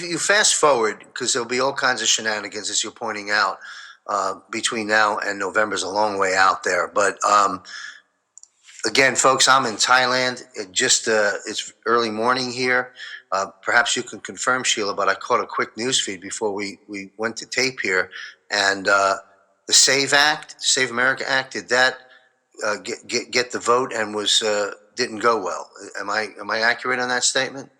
you fast forward, because there'll be all kinds of shenanigans, as you're pointing out, between now and November's a long way out there. But again, folks, I'm in Thailand. It's early morning here. Perhaps you can confirm, Sheila, but I caught a quick news feed before we went to tape here. And the Save America Act, did that get the vote and didn't go well? Am I accurate on that statement?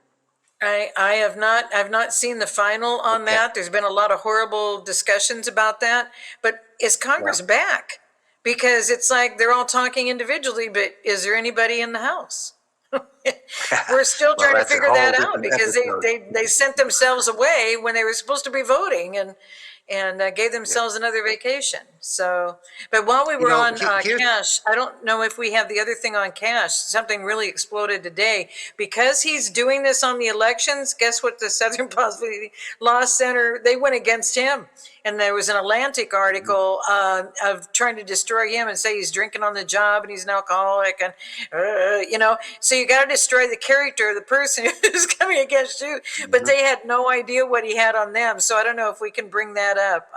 I've not seen the final on that. There's been a lot of horrible discussions about that. But is Congress back? Because it's like they're all talking individually, but is there anybody in the House? We're still trying to figure that out, because they sent themselves away when they were supposed to be voting, and gave themselves another vacation. So, but while we were on cash, I don't know if we have the other thing on cash. Something really exploded today because he's doing this on the elections. Guess what? The Southern Poverty Law Center, they went against him. And there was an Atlantic article of trying to destroy him and say he's drinking on the job and he's an alcoholic. And, so you got to destroy the character of the person who's coming against you. But they had no idea what he had on them. So I don't know if we can bring that up.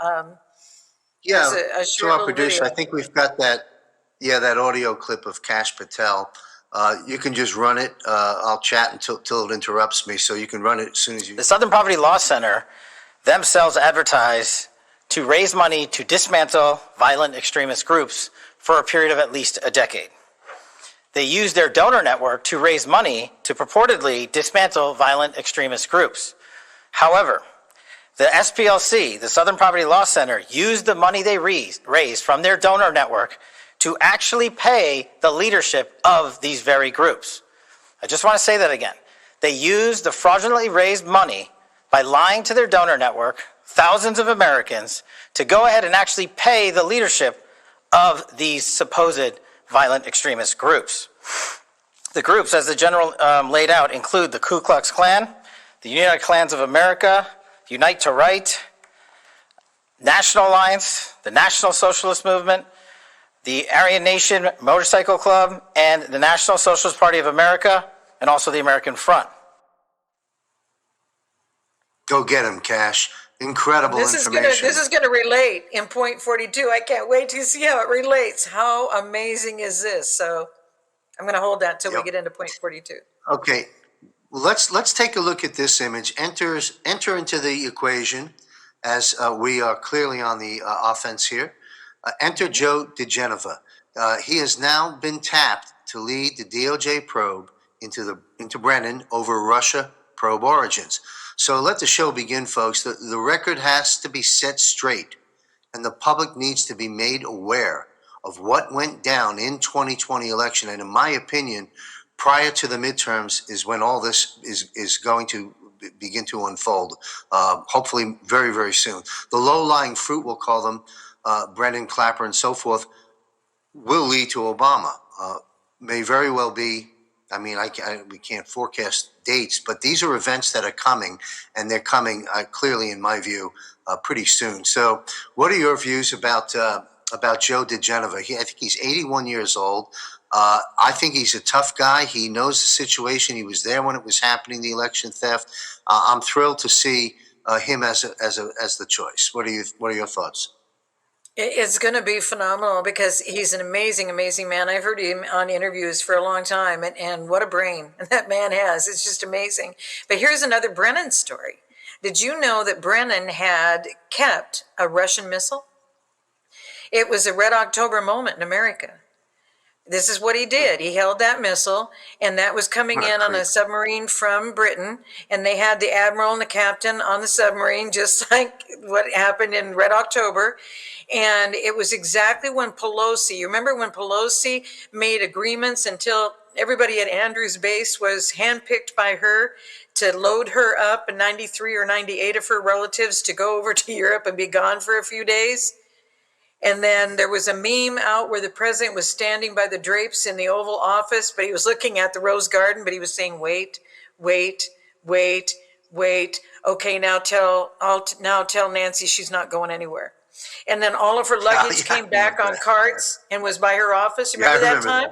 So our producer, I think we've got that audio clip of Kash Patel. You can just run it. I'll chat until it interrupts me. So you can run it as soon as you... The Southern Poverty Law Center themselves advertise to raise money to dismantle violent extremist groups for a period of at least a decade. They use their donor network to raise money to purportedly dismantle violent extremist groups. However, the SPLC, the Southern Poverty Law Center, used the money they raised from their donor network to actually pay the leadership of these very groups. I just want to say that again. They used the fraudulently raised money by lying to their donor network, thousands of Americans, to go ahead and actually pay the leadership of these supposed violent extremist groups. The groups, as the general laid out, include the Ku Klux Klan, the United Klans of America, Unite to Right, National Alliance, the National Socialist Movement, the Aryan Nation Motorcycle Club, and the National Socialist Party of America, and also the American Front. Go get him, Kash. Incredible information. This is going to relate in point 42. I can't wait to see how it relates. How amazing is this? So I'm going to hold that until we get into point 42. Okay. Well, let's take a look at this image. Enter into the equation, as we are clearly on the offense here. Enter Joe DeGenova. He has now been tapped to lead the DOJ probe into Brennan over Russia probe origins. So let the show begin, folks. The record has to be set straight, and the public needs to be made aware of what went down in 2020 election. And in my opinion, prior to the midterms is when all this is going to begin to unfold, hopefully very, very soon. The low-lying fruit, we'll call them, Brennan, Clapper, and so forth, will lead to Obama. May very well be. I mean, we can't forecast dates, but these are events that are coming, and they're coming clearly, in my view, pretty soon. So, what are your views about Joe DeGenova? I think he's 81 years old. I think he's a tough guy. He knows the situation. He was there when it was happening, the election theft. I'm thrilled to see him as the choice. What are your thoughts? It's going to be phenomenal because he's an amazing, amazing man. I've heard him on interviews for a long time, and what a brain that man has. It's just amazing. But here's another Brennan story. Did you know that Brennan had kept a Russian missile? It was a Red October moment in America. This is what he did. He held that missile, and that was coming in on a submarine from Britain, and they had the admiral and the captain on the submarine, just like what happened in Red October. And it was exactly when Pelosi, you remember when Pelosi made agreements until everybody at Andrews Base was handpicked by her to load her up, and 93 or 98 of her relatives to go over to Europe and be gone for a few days? And then there was a meme out where the president was standing by the drapes in the Oval Office, but he was looking at the Rose Garden, but he was saying, wait, wait, wait, wait. Okay, now tell Nancy she's not going anywhere. And then all of her luggage came back on carts and was by her office. You remember that time?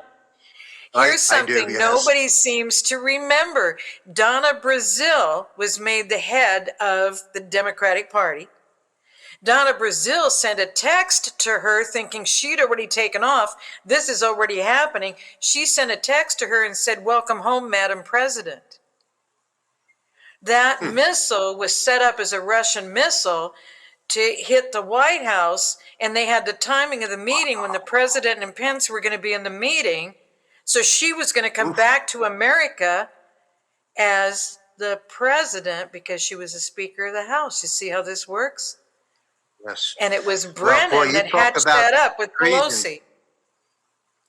Here's I do, something yes. nobody seems to remember. Donna Brazile was made the head of the Democratic Party. Donna Brazile sent a text to her thinking she'd already taken off. This is already happening. She sent a text to her and said, "Welcome home, Madam President." That missile was set up as a Russian missile to hit the White House, and they had the timing of the meeting when the president and Pence were going to be in the meeting. So she was going to come back to America as the president because she was the Speaker of the House. You see how this works? Yes. And it was Well, Brennan boy, you that talk hatched about that up with treason. Pelosi.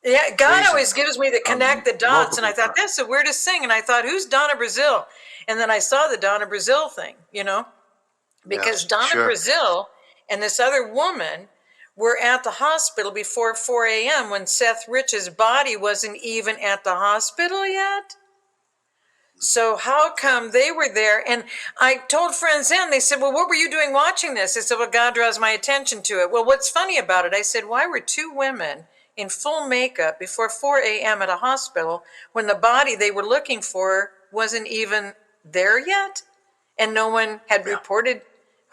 Yeah, God Treason. always gives me the connect the dots, and I Multiple thought, that's the weirdest thing. And I thought, who's Donna Brazile? And then I saw the Donna Brazile thing, because Yes, Donna sure. Brazile and this other woman were at the hospital before 4 a.m. when Seth Rich's body wasn't even at the hospital yet. So how come they were there? And I told friends then, they said, well, what were you doing watching this? I said, well, God draws my attention to it. Well, what's funny about it, I said, why were two women in full makeup before 4 a.m. at a hospital when the body they were looking for wasn't even there yet? And no one had reported.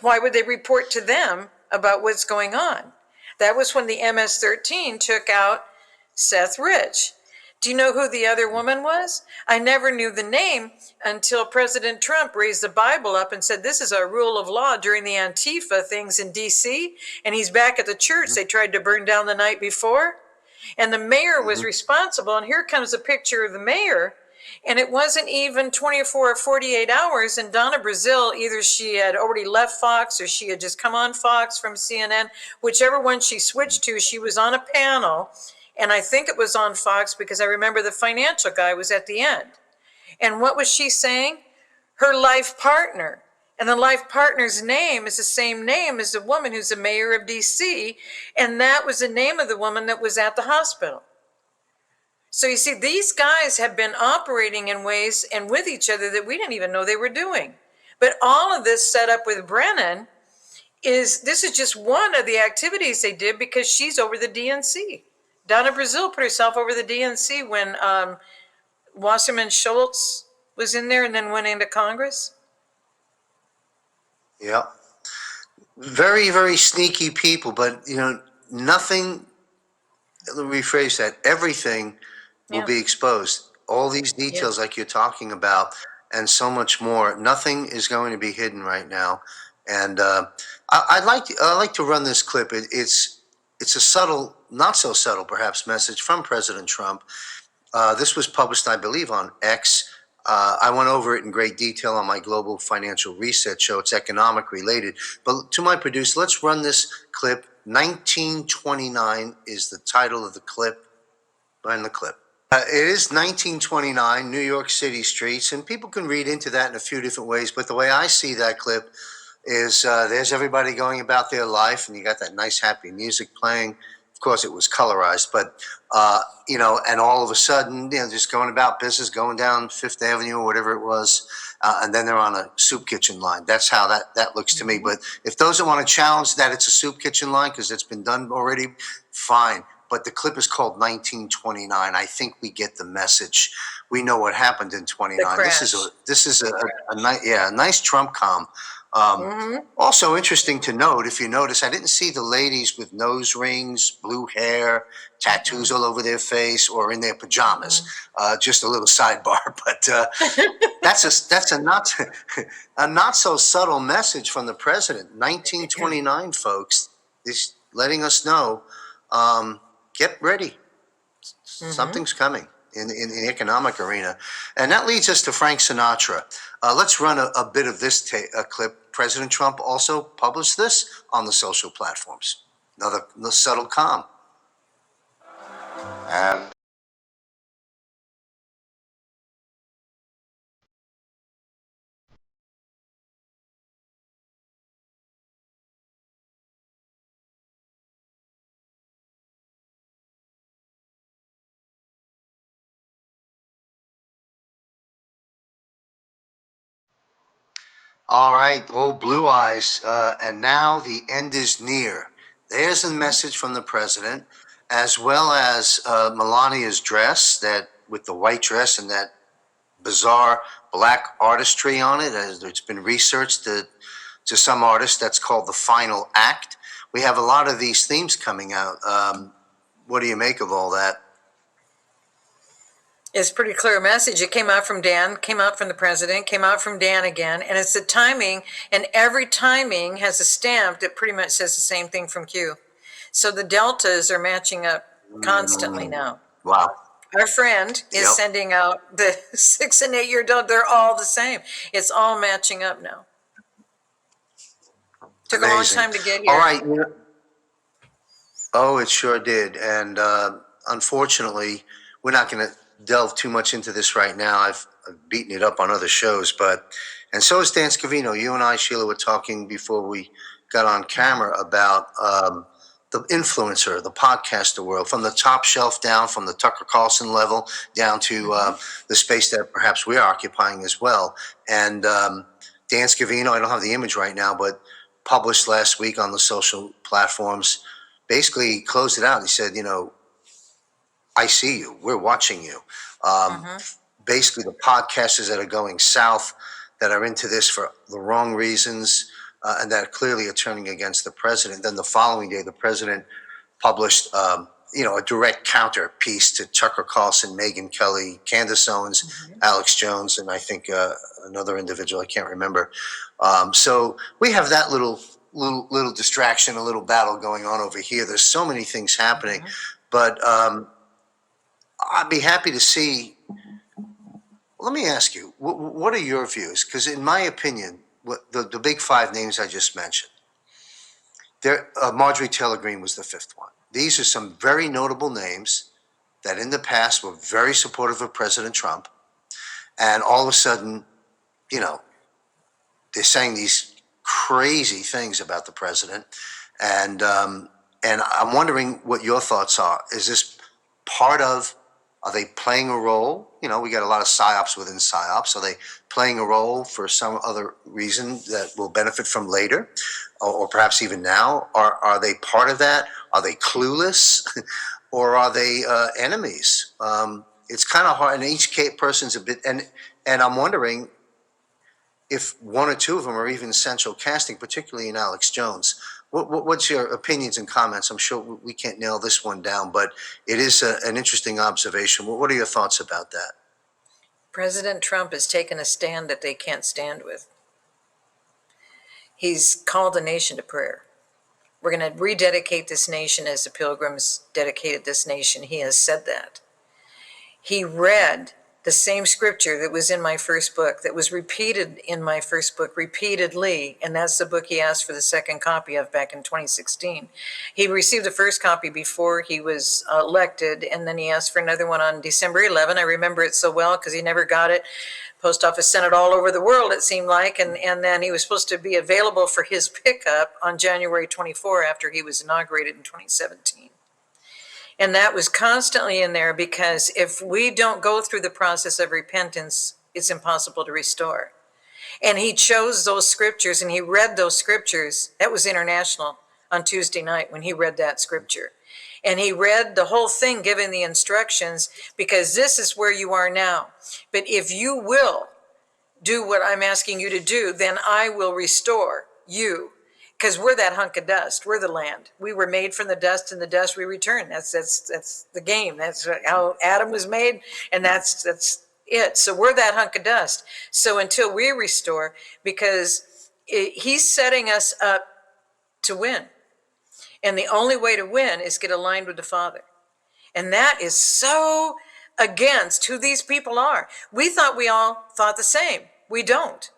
Why would they report to them about what's going on? That was when the MS-13 took out Seth Rich. Do you know who the other woman was? I never knew the name until President Trump raised the Bible up and said, this is our rule of law during the Antifa things in D.C. And he's back at the church they tried to burn down the night before. And the mayor was responsible. And here comes a picture of the mayor. And it wasn't even 24 or 48 hours. And Donna Brazile, either she had already left Fox or she had just come on Fox from CNN, whichever one she switched to, she was on a panel. And I think it was on Fox because I remember the financial guy was at the end. And what was she saying? Her life partner. And the life partner's name is the same name as the woman who's the mayor of D.C. And that was the name of the woman that was at the hospital. So you see, these guys have been operating in ways and with each other that we didn't even know they were doing. But all of this set up with Brennan this is just one of the activities they did because she's over the DNC. Donna Brazile put herself over the DNC when Wasserman Schultz was in there and then went into Congress. Yeah. Very, very sneaky people, but nothing, let me rephrase that, everything will be exposed. All these details like you're talking about and so much more, nothing is going to be hidden right now. And I'd like to run this clip. It's a subtle, not so subtle perhaps, message from President Trump. This was published, I believe, on X. I went over it in great detail on my Global Financial Reset show. It's economic related. But to my producer, let's run this clip. 1929 is the title of the clip. Run the clip. It is 1929, New York City streets, and people can read into that in a few different ways. But the way I see that clip is there's everybody going about their life, and you got that nice happy music playing. Of course, it was colorized, but and all of a sudden, just going about business, going down Fifth Avenue or whatever it was, and then they're on a soup kitchen line. That's how that looks to me. But if those that want to challenge that it's a soup kitchen line because it's been done already, fine. But the clip is called 1929. I think we get the message. We know what happened in 29. This is a nice Trump calm. Also interesting to note, if you notice, I didn't see the ladies with nose rings, blue hair, tattoos all over their face, or in their pajamas. Just a little sidebar, but that's a not so subtle message from the president. 1929, folks, is letting us know, get ready. Something's coming in the economic arena. And that leads us to Frank Sinatra. Let's run a bit of this clip. President Trump also published this on the social platforms. Another subtle calm. And all right, oh, blue eyes. And now the end is near. There's a message from the president, as well as Melania's dress that with the white dress and that bizarre black artistry on it. It's been researched to some artists. That's called the final act. We have a lot of these themes coming out. What do you make of all that? It's a pretty clear message. It came out from Dan, came out from the president, came out from Dan again, and it's the timing, and every timing has a stamp that pretty much says the same thing from Q. So the deltas are matching up constantly now. Wow. Our friend is sending out the 6 and 8 year delta. They're all the same. It's all matching up now. Took a long time to get here. All right. Oh, it sure did. And unfortunately, we're not going to delve too much into this right now. I've beaten it up on other shows, and so is Dan Scavino. You and I, Sheila, were talking before we got on camera about the influencer, the podcaster world, from the top shelf down, from the Tucker Carlson level down to the space that perhaps we're occupying as well. And Dan Scavino, I don't have the image right now, but published last week on the social platforms, basically closed it out. And he said, I see you. We're watching you. Basically, the podcasters that are going south, that are into this for the wrong reasons, and that clearly are turning against the president. Then the following day, the president published, a direct counter piece to Tucker Carlson, Megyn Kelly, Candace Owens, Alex Jones, and I think another individual I can't remember. So we have that little distraction, a little battle going on over here. There's so many things happening, but I'd be happy to see. Let me ask you, what are your views? Because in my opinion, the big five names I just mentioned, Marjorie Taylor Greene was the fifth one. These are some very notable names that in the past were very supportive of President Trump. And all of a sudden, they're saying these crazy things about the president. And I'm wondering what your thoughts are. Is this are they playing a role? We got a lot of psyops within psyops. Are they playing a role for some other reason that we'll benefit from later, or perhaps even now? Are they part of that? Are they clueless, or are they enemies? It's kind of hard, and each person's a bit. And I'm wondering if one or two of them are even central casting, particularly in Alex Jones. What's your opinions and comments? I'm sure we can't nail this one down, but it is an interesting observation. What are your thoughts about that? President Trump has taken a stand that they can't stand with. He's called the nation to prayer. We're going to rededicate this nation as the Pilgrims dedicated this nation. He has said that. He read the same scripture that was in my first book, that was repeated in my first book repeatedly, and that's the book he asked for the second copy of back in 2016. He received the first copy before he was elected, and then he asked for another one on December 11. I remember it so well because he never got it. Post office sent it all over the world, it seemed like, and then he was supposed to be available for his pickup on January 24 after he was inaugurated in 2017. And that was constantly in there because if we don't go through the process of repentance, it's impossible to restore. And he chose those scriptures and he read those scriptures. That was international on Tuesday night when he read that scripture. And he read the whole thing, giving the instructions, because this is where you are now. But if you will do what I'm asking you to do, then I will restore you. Because we're that hunk of dust. We're the land. We were made from the dust, and the dust we return. That's the game. That's how Adam was made, and that's it. So we're that hunk of dust. So until we restore, because he's setting us up to win. And the only way to win is get aligned with the Father. And that is so against who these people are. We thought we all thought the same. We don't.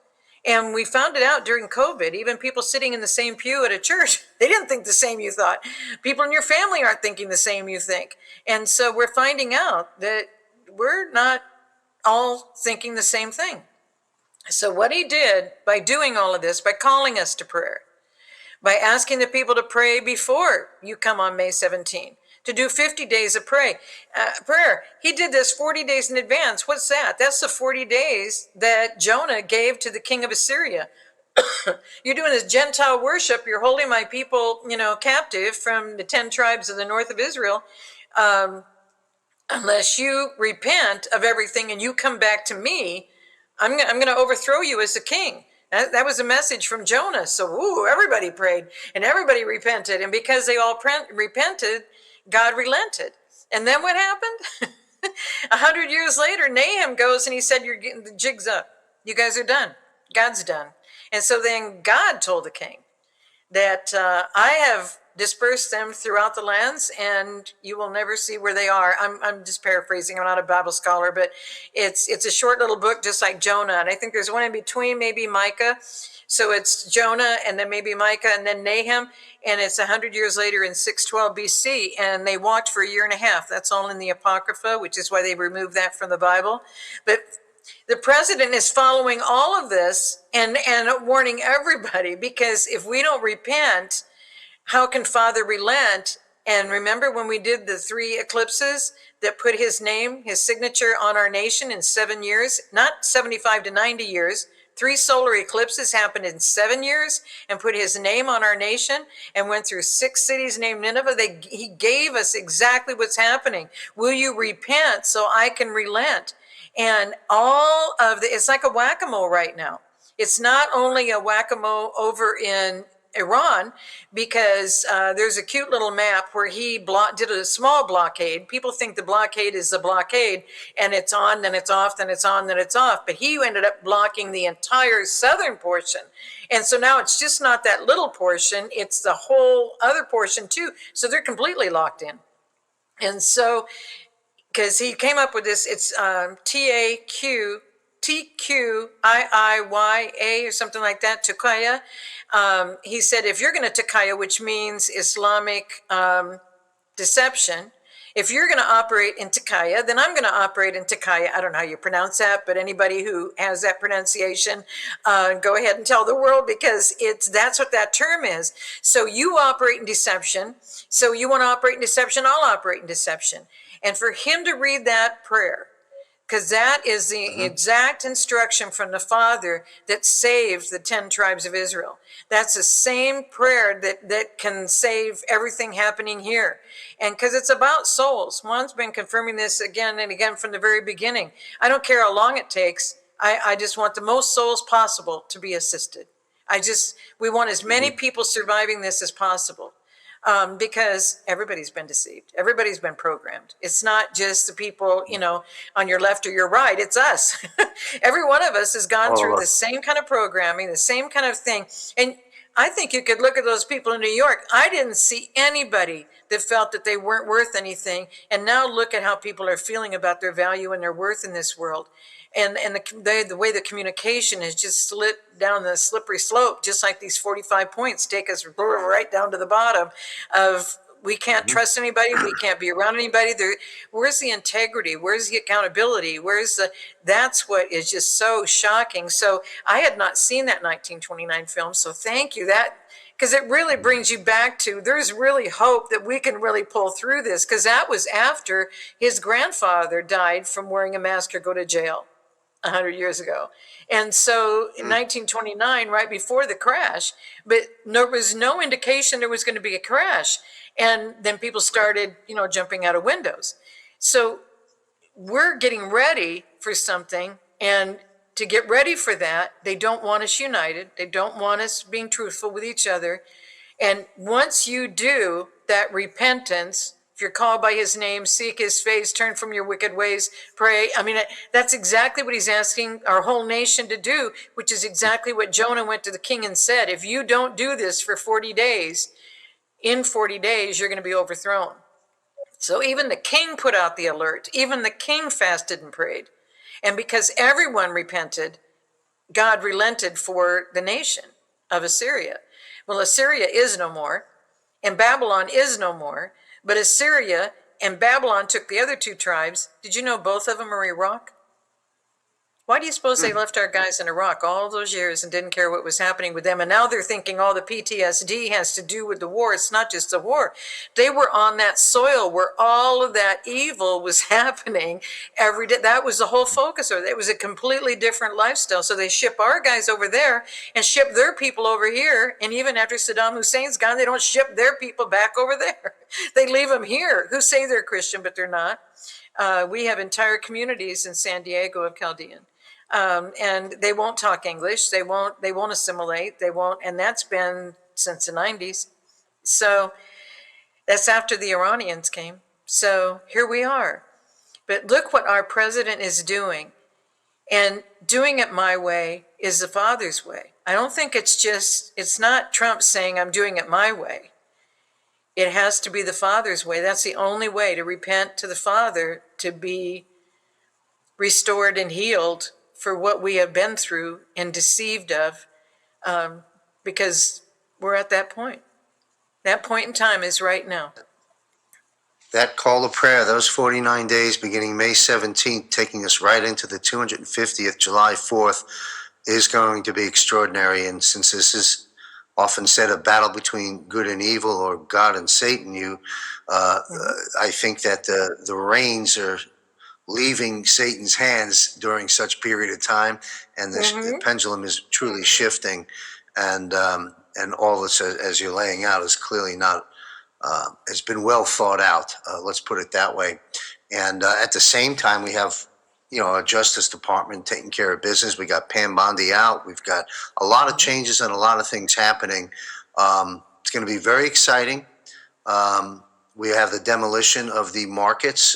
And we found it out during COVID. Even people sitting in the same pew at a church, they didn't think the same you thought. People in your family aren't thinking the same you think. And so we're finding out that we're not all thinking the same thing. So what he did by doing all of this, by calling us to prayer, by asking the people to pray before you come on May 17, to do 50 days of prayer. He did this 40 days in advance. What's that? That's the 40 days that Jonah gave to the king of Assyria. You're doing this Gentile worship. You're holding my people, captive from the 10 tribes of the north of Israel. unless you repent of everything and you come back to me, I'm going to overthrow you as a king. That was a message from Jonah. So everybody prayed and everybody repented. And because they all repented, God relented. And then what happened? 100 years later, Nahum goes and he said, you're getting the jigs up. You guys are done. God's done. And so then God told the king that I have dispersed them throughout the lands and you will never see where they are. I'm just paraphrasing. I'm not a Bible scholar, but it's a short little book just like Jonah. And I think there's one in between, maybe Micah. So it's Jonah and then maybe Micah and then Nahum. And it's 100 years later in 612 BC. And they walked for a year and a half. That's all in the Apocrypha, which is why they removed that from the Bible. But the president is following all of this and warning everybody, because if we don't repent, how can Father relent? And remember when we did the 3 eclipses that put his name, his signature on our nation in 7 years, not 75 to 90 years. 3 solar eclipses happened in 7 years and put his name on our nation and went through 6 cities named Nineveh. He gave us exactly what's happening. Will you repent so I can relent? And all of it's like a whack-a-mole right now. It's not only a whack-a-mole over in Iran, because there's a cute little map where he did a small blockade. People think the blockade is the blockade, and it's on, then it's off, then it's on, then it's off. But he ended up blocking the entire southern portion. And so now it's just not that little portion, it's the whole other portion too. So they're completely locked in. And so because he came up with this, it's TQIIYA or something like that, Tukaya. He said, if you're going to Tukaya, which means Islamic deception, if you're going to operate in Tukaya, then I'm going to operate in Tukaya. I don't know how you pronounce that, but anybody who has that pronunciation, go ahead and tell the world, because that's what that term is. So you operate in deception. So you want to operate in deception, I'll operate in deception. And for him to read that prayer, because that is the exact instruction from the Father that saved the 10 tribes of Israel. That's the same prayer that can save everything happening here. And because it's about souls. Juan's been confirming this again and again from the very beginning. I don't care how long it takes. I just want the most souls possible to be assisted. We want as many people surviving this as possible. Because everybody's been deceived. Everybody's been programmed. It's not just the people, on your left or your right. It's us. Every one of us has gone through the same kind of programming, the same kind of thing. And I think you could look at those people in New York. I didn't see anybody that felt that they weren't worth anything. And now look at how people are feeling about their value and their worth in this world. And the way the communication has just slipped down the slippery slope, just like these 45 points take us right down to the bottom of we can't trust anybody, we can't be around anybody. Where's the integrity? Where's the accountability? That's what is just so shocking. So I had not seen that 1929 film, so thank you. Because it really brings you back to, there's really hope that we can really pull through this, because that was after his grandfather died from wearing a mask or go to jail 100 years ago. And so in 1929, right before the crash, but there was no indication there was going to be a crash. And then people started, jumping out of windows. So we're getting ready for something. And to get ready for that, they don't want us united. They don't want us being truthful with each other. And once you do that repentance, if you're called by his name, seek his face, turn from your wicked ways, pray. I mean, that's exactly what he's asking our whole nation to do, which is exactly what Jonah went to the king and said. If you don't do this for 40 days, in 40 days, you're going to be overthrown. So even the king put out the alert. Even the king fasted and prayed. And because everyone repented, God relented for the nation of Assyria. Well, Assyria is no more, and Babylon is no more. But Assyria and Babylon took the other 2 tribes. Did you know both of them are Iraq? Why do you suppose they left our guys in Iraq all those years and didn't care what was happening with them? And now they're thinking all the PTSD has to do with the war. It's not just the war. They were on that soil where all of that evil was happening every day. That was the whole focus of it. It was a completely different lifestyle. So they ship our guys over there and ship their people over here. And even after Saddam Hussein's gone, they don't ship their people back over there. They leave them here who say they're Christian, but they're not. We have entire communities in San Diego of Chaldean. And they won't talk English. They won't assimilate. They won't, and that's been since the 90s. So that's after the Iranians came. So here we are. But look what our president is doing. And doing it my way is the Father's way. I don't think it's not Trump saying I'm doing it my way. It has to be the Father's way. That's the only way to repent to the Father, to be restored and healed for what we have been through and deceived of, because we're at that point. That point in time is right now. That call to prayer, those 49 days beginning May 17th, taking us right into the 250th, July 4th, is going to be extraordinary. And since this is often said a battle between good and evil, or God and Satan, I think that the reins are leaving Satan's hands during such period of time, and the pendulum is truly shifting, and all this, as you're laying out, is clearly not. It's been well thought out. Let's put it that way. And at the same time, we have, our Justice Department taking care of business. We got Pam Bondi out. We've got a lot of changes and a lot of things happening. It's going to be very exciting. We have the demolition of the markets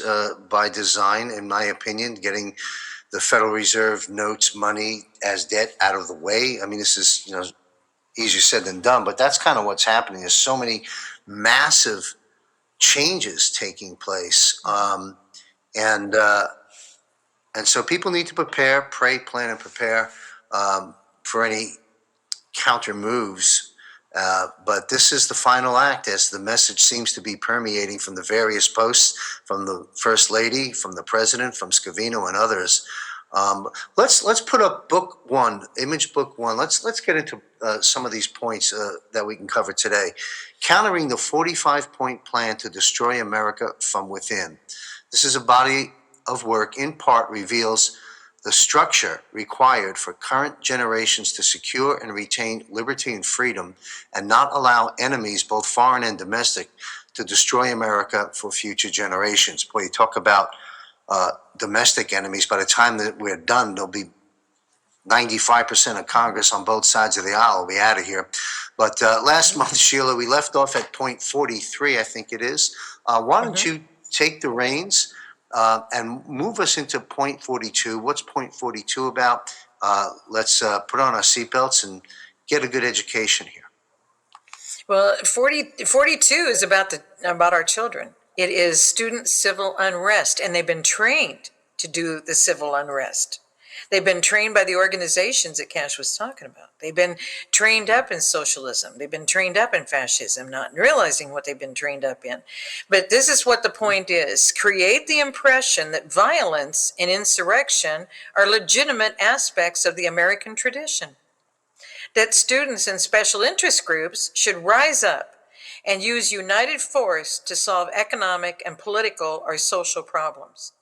by design, in my opinion, getting the Federal Reserve notes money as debt out of the way. I mean, this is, easier said than done, but that's kind of what's happening. There's so many massive changes taking place. And so people need to prepare, pray, plan, and prepare for any counter moves. But this is the final act, as the message seems to be permeating from the various posts, from the First Lady, from the President, from Scavino, and others. Let's put up book one, image book one. Let's get into some of these points that we can cover today. Countering the 45-point plan to destroy America from within. This is a body of work, in part reveals the structure required for current generations to secure and retain liberty and freedom, and not allow enemies, both foreign and domestic, to destroy America for future generations. Boy, you talk about domestic enemies. By the time that we're done, there'll be 95% of Congress on both sides of the aisle will be out of here. But last month, Sheila, we left off at point 43, I think it is. Why don't you take the reins and move us into point 42? What's point 42 about? Let's put on our seatbelts and get a good education here. Well, 42 is about our children. It is student civil unrest, and they've been trained to do the civil unrest. They've been trained by the organizations that Cash was talking about. They've been trained up in socialism. They've been trained up in fascism, not realizing what they've been trained up in. But this is what the point is. Create the impression that violence and insurrection are legitimate aspects of the American tradition. That students and special interest groups should rise up and use united force to solve economic and political or social problems.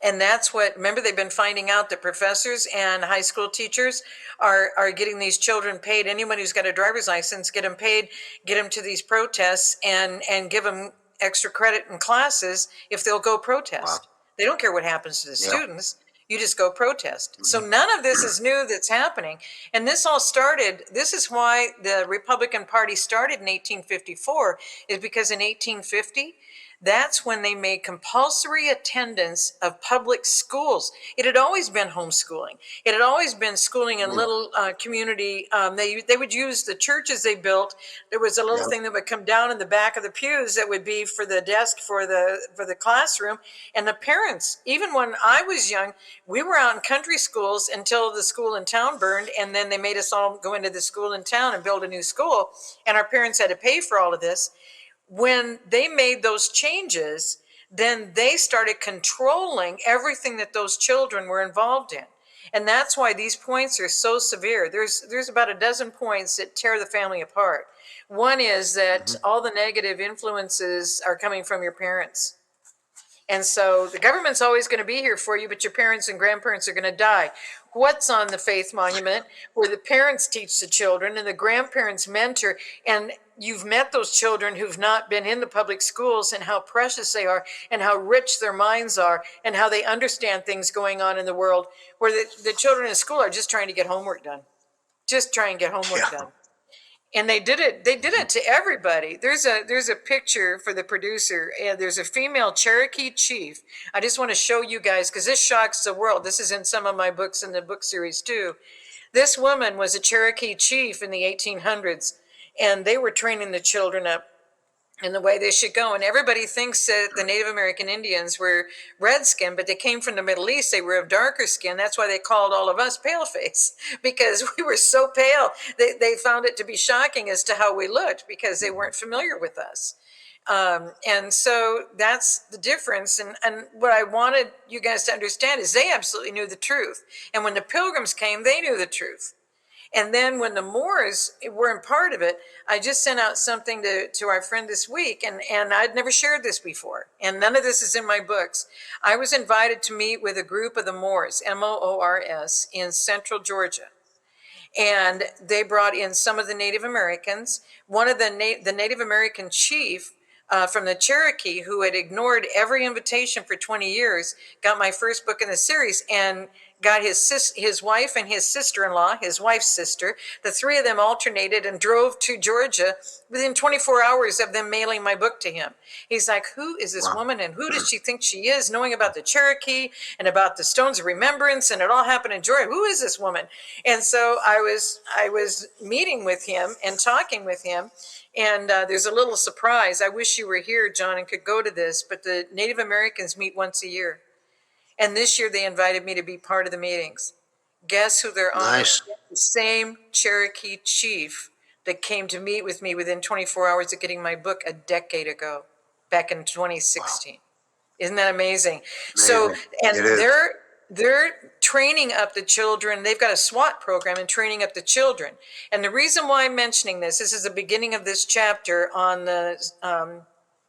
And that's what, remember, they've been finding out that professors and high school teachers are getting these children paid. Anyone who's got a driver's license, get them paid, get them to these protests, and give them extra credit in classes if they'll go protest. Wow. They don't care what happens to the students. You just go protest. So none of this is new that's happening. And this all started, this is why the Republican Party started in 1854, is because in 1850, that's when they made compulsory attendance of public schools. It had always been homeschooling. It had always been schooling in little community. They would use the churches they built. There was a little thing that would come down in the back of the pews that would be for the desk for the classroom. And the parents, even when I was young, we were out in country schools until the school in town burned, and then they made us all go into the school in town and build a new school. And our parents had to pay for all of this. When they made those changes, then they started controlling everything that those children were involved in. And that's why these points are so severe. There's about a dozen points that tear the family apart. One is that all the negative influences are coming from your parents. And so the government's always going to be here for you, but your parents and grandparents are going to die. What's on the faith monument, where the parents teach the children and the grandparents mentor, and you've met those children who've not been in the public schools and how precious they are and how rich their minds are and how they understand things going on in the world, where the children in school are just trying to get homework done. Just try and get homework Yeah. done. And they did it to everybody. There's a picture for the producer, and there's a female Cherokee chief. I just want to show you guys, because this shocks the world. This is in some of my books in the book series too. This woman was a Cherokee chief in the 1800s, and they were training the children up in the way they should go. And everybody thinks that the Native American Indians were red skin, but they came from the Middle East. They were of darker skin. That's why they called all of us pale face, because we were so pale. They found it to be shocking as to how we looked, because they weren't familiar with us. And so that's the difference. And what I wanted you guys to understand is they absolutely knew the truth. And when the Pilgrims came, they knew the truth. And then when the Moors weren't part of it, I just sent out something to our friend this week, and I'd never shared this before. And none of this is in my books. I was invited to meet with a group of the Moors, Moors, in central Georgia. And they brought in some of the Native Americans. One of the Native American chief from the Cherokee, who had ignored every invitation for 20 years, got my first book in the series and got his wife and his sister-in-law, his wife's sister. The three of them alternated and drove to Georgia within 24 hours of them mailing my book to him. He's like, who is this woman, and who does she think she is, knowing about the Cherokee and about the Stones of Remembrance, and it all happened in Georgia? Who is this woman? And so I was meeting with him and talking with him. And there's a little surprise. I wish you were here, John, and could go to this, but the Native Americans meet once a year. And this year they invited me to be part of the meetings. Guess who they're honoring? Nice. The same Cherokee chief that came to meet with me within 24 hours of getting my book a decade ago, back in 2016. Wow. Isn't that amazing? So, and they're training up the children. They've got a SWAT program and training up the children. And the reason why I'm mentioning this is the beginning of this chapter on the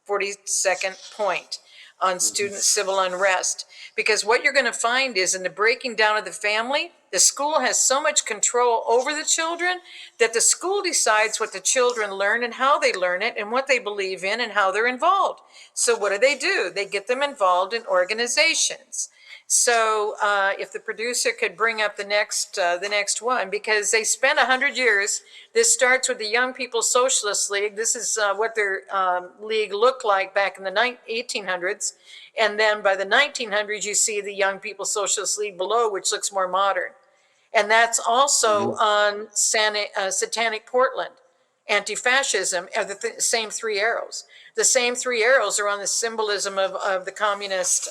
42nd point on student civil unrest. Because what you're going to find is in the breaking down of the family, the school has so much control over the children that the school decides what the children learn and how they learn it and what they believe in and how they're involved. So what do? They get them involved in organizations. So if the producer could bring up the next one, because they spent 100 years. This starts with the Young People's Socialist League. This is what their league looked like back in the 1800s. And then by the 1900s, you see the Young People's Socialist League below, which looks more modern. And that's also on Satanic Portland. Anti-fascism are the same three arrows. The same three arrows are on the symbolism of the communist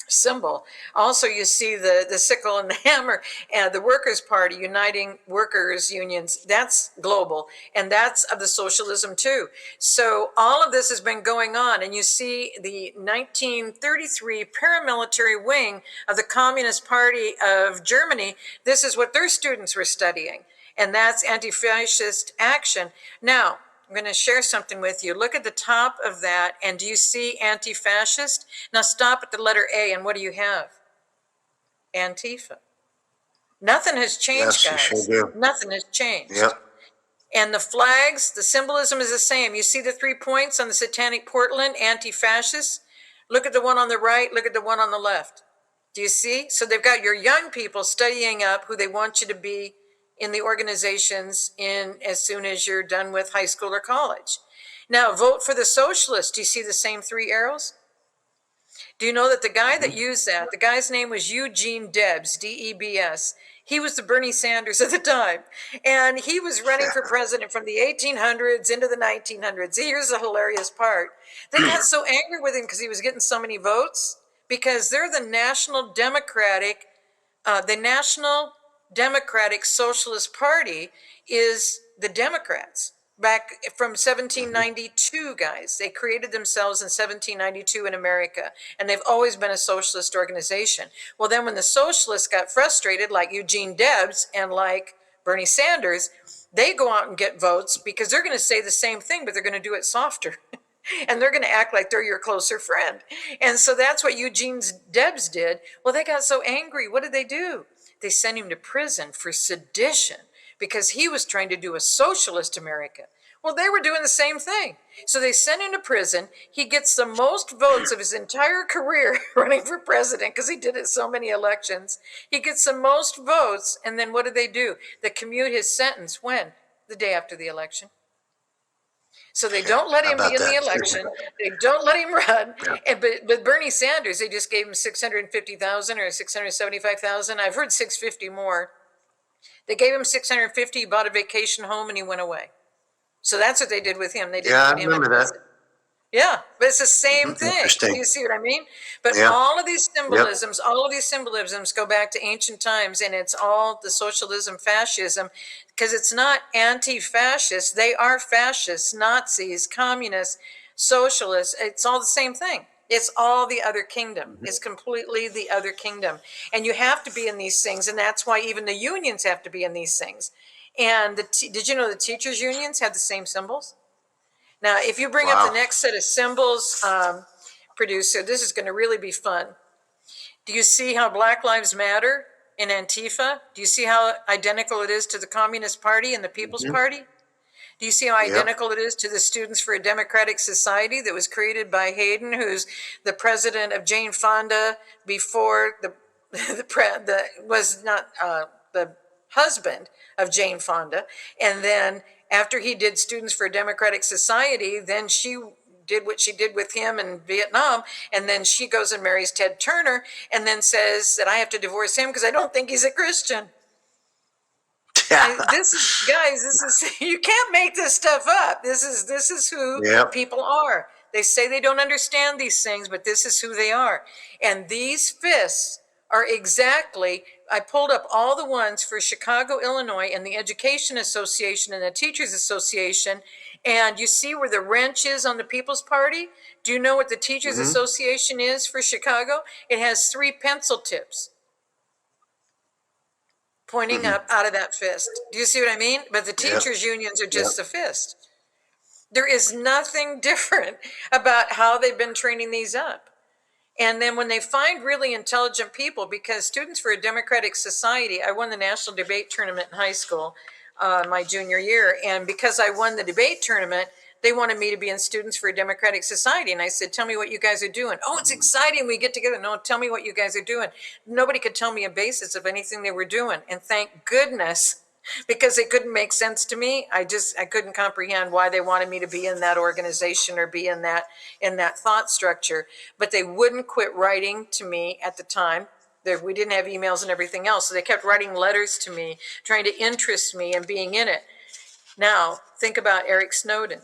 symbol. Also, you see the sickle and the hammer, and the Workers' Party uniting workers' unions. That's global, and that's of the socialism too. So all of this has been going on, and you see the 1933 paramilitary wing of the Communist Party of Germany. This is what their students were studying, and that's anti-fascist action. Now, I'm going to share something with you. Look at the top of that, and do you see anti-fascist? Now stop at the letter A, and what do you have? Antifa. Nothing has changed, guys. Sure do. Nothing has changed. Yep. And the flags, the symbolism is the same. You see the 3 points on the Satanic Portland, anti-fascist? Look at the one on the right, look at the one on the left. Do you see? So they've got your young people studying up who they want you to be in the organizations as soon as you're done with high school or college. Now, vote for the socialists. Do you see the same 3 arrows? Do you know that the guy that used that, the guy's name was Eugene Debs, D-E-B-S. He was the Bernie Sanders at the time. And he was running for president from the 1800s into the 1900s. Here's the hilarious part. They got so angry with him because he was getting so many votes, because they're the National Democratic Socialist Party is the Democrats. Back from 1792, guys. They created themselves in 1792 in America, and they've always been a socialist organization. Well, then when the socialists got frustrated, like Eugene Debs and like Bernie Sanders, they go out and get votes because they're going to say the same thing, but they're going to do it softer. And they're going to act like they're your closer friend. And so that's what Eugene Debs did. Well, they got so angry. What did? They sent him to prison for sedition, because he was trying to do a socialist America. Well, they were doing the same thing. So they sent him to prison. He gets the most votes of his entire career running for president because he did it so many elections. He gets the most votes. And then what do? They commute his sentence when? The day after the election. So they don't let How him be about in the that? election. They don't let him run. Yeah. But Bernie Sanders, they just gave him 650,000 or 675,000. I've heard 650 more. They gave him 650. He bought a vacation home and he went away. So that's what they did with him. They didn't Yeah, I put him in remember that. prison. Yeah, but it's the same thing. Interesting. Do you see what I mean? But Yeah. all of these symbolisms go back to ancient times, and it's all the socialism, fascism, because it's not anti-fascist. They are fascists, Nazis, communists, socialists. It's all the same thing. It's all the other kingdom. It's completely the other kingdom. And you have to be in these things, and that's why even the unions have to be in these things. And did you know the teachers' unions have the same symbols? Now, if you bring up Wow. the next set of symbols, producer, this is going to really be fun. Do you see how Black Lives Matter in Antifa? Do you see how identical it is to the Communist Party and the People's Party? Do you see how identical it is to the Students for a Democratic Society that was created by Hayden, who's the president of Jane Fonda before the husband of Jane Fonda, and then after he did Students for a Democratic Society, then she did what she did with him in Vietnam, and then she goes and marries Ted Turner, and then says that I have to divorce him because I don't think he's a Christian. This is you can't make this stuff up. This is who Yep. people are. They say they don't understand these things, but this is who they are. And these fists are exactly, I pulled up all the ones for Chicago, Illinois, and the Education Association and the Teachers Association. And you see where the wrench is on the People's Party? Do you know what the Teachers Association is for Chicago? It has 3 pencil tips pointing up out of that fist. Do you see what I mean? But the teachers' unions are just a fist. There is nothing different about how they've been training these up. And then when they find really intelligent people, because Students for a Democratic Society, I won the national debate tournament in high school my junior year. And because I won the debate tournament, they wanted me to be in Students for a Democratic Society. And I said, tell me what you guys are doing. Oh, it's exciting. We get together. No, tell me what you guys are doing. Nobody could tell me a basis of anything they were doing. And thank goodness, because it couldn't make sense to me. I couldn't comprehend why they wanted me to be in that organization or be in that thought structure. But they wouldn't quit writing to me at the time. We didn't have emails and everything else. So they kept writing letters to me, trying to interest me in being in it. Now, think about Eric Snowden.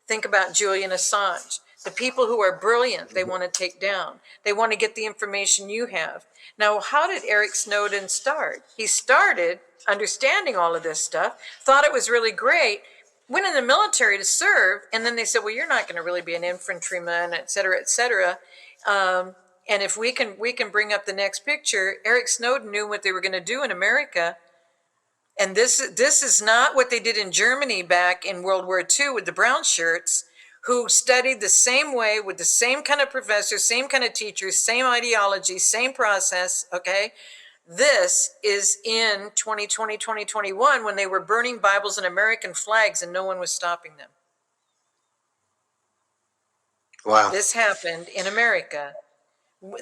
Think about Julian Assange. The people who are brilliant, they want to take down. They want to get the information you have. Now, how did Eric Snowden start? He started understanding all of this stuff, thought it was really great, went in the military to serve, and then they said, well, you're not going to really be an infantryman, et cetera, et cetera. And if we can bring up the next picture, Eric Snowden knew what they were going to do in America. And this is not what they did in Germany back in World War II with the brown shirts, who studied the same way with the same kind of professors, same kind of teachers, same ideology, same process, okay? This is in 2020, 2021, when they were burning Bibles and American flags and no one was stopping them. Wow. This happened in America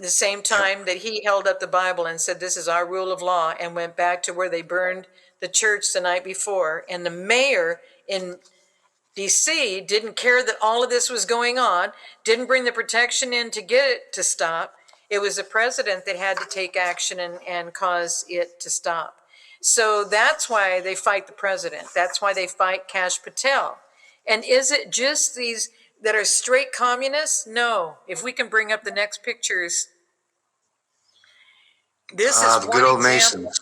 the same time that he held up the Bible and said, this is our rule of law, and went back to where they burned the church the night before. And the mayor in DC didn't care that all of this was going on, didn't bring the protection in to get it to stop. It was the president that had to take action and cause it to stop. So that's why they fight the president. That's why they fight Kash Patel. And is it just these that are straight communists? No. If we can bring up the next pictures. This is The one good old example. Masons.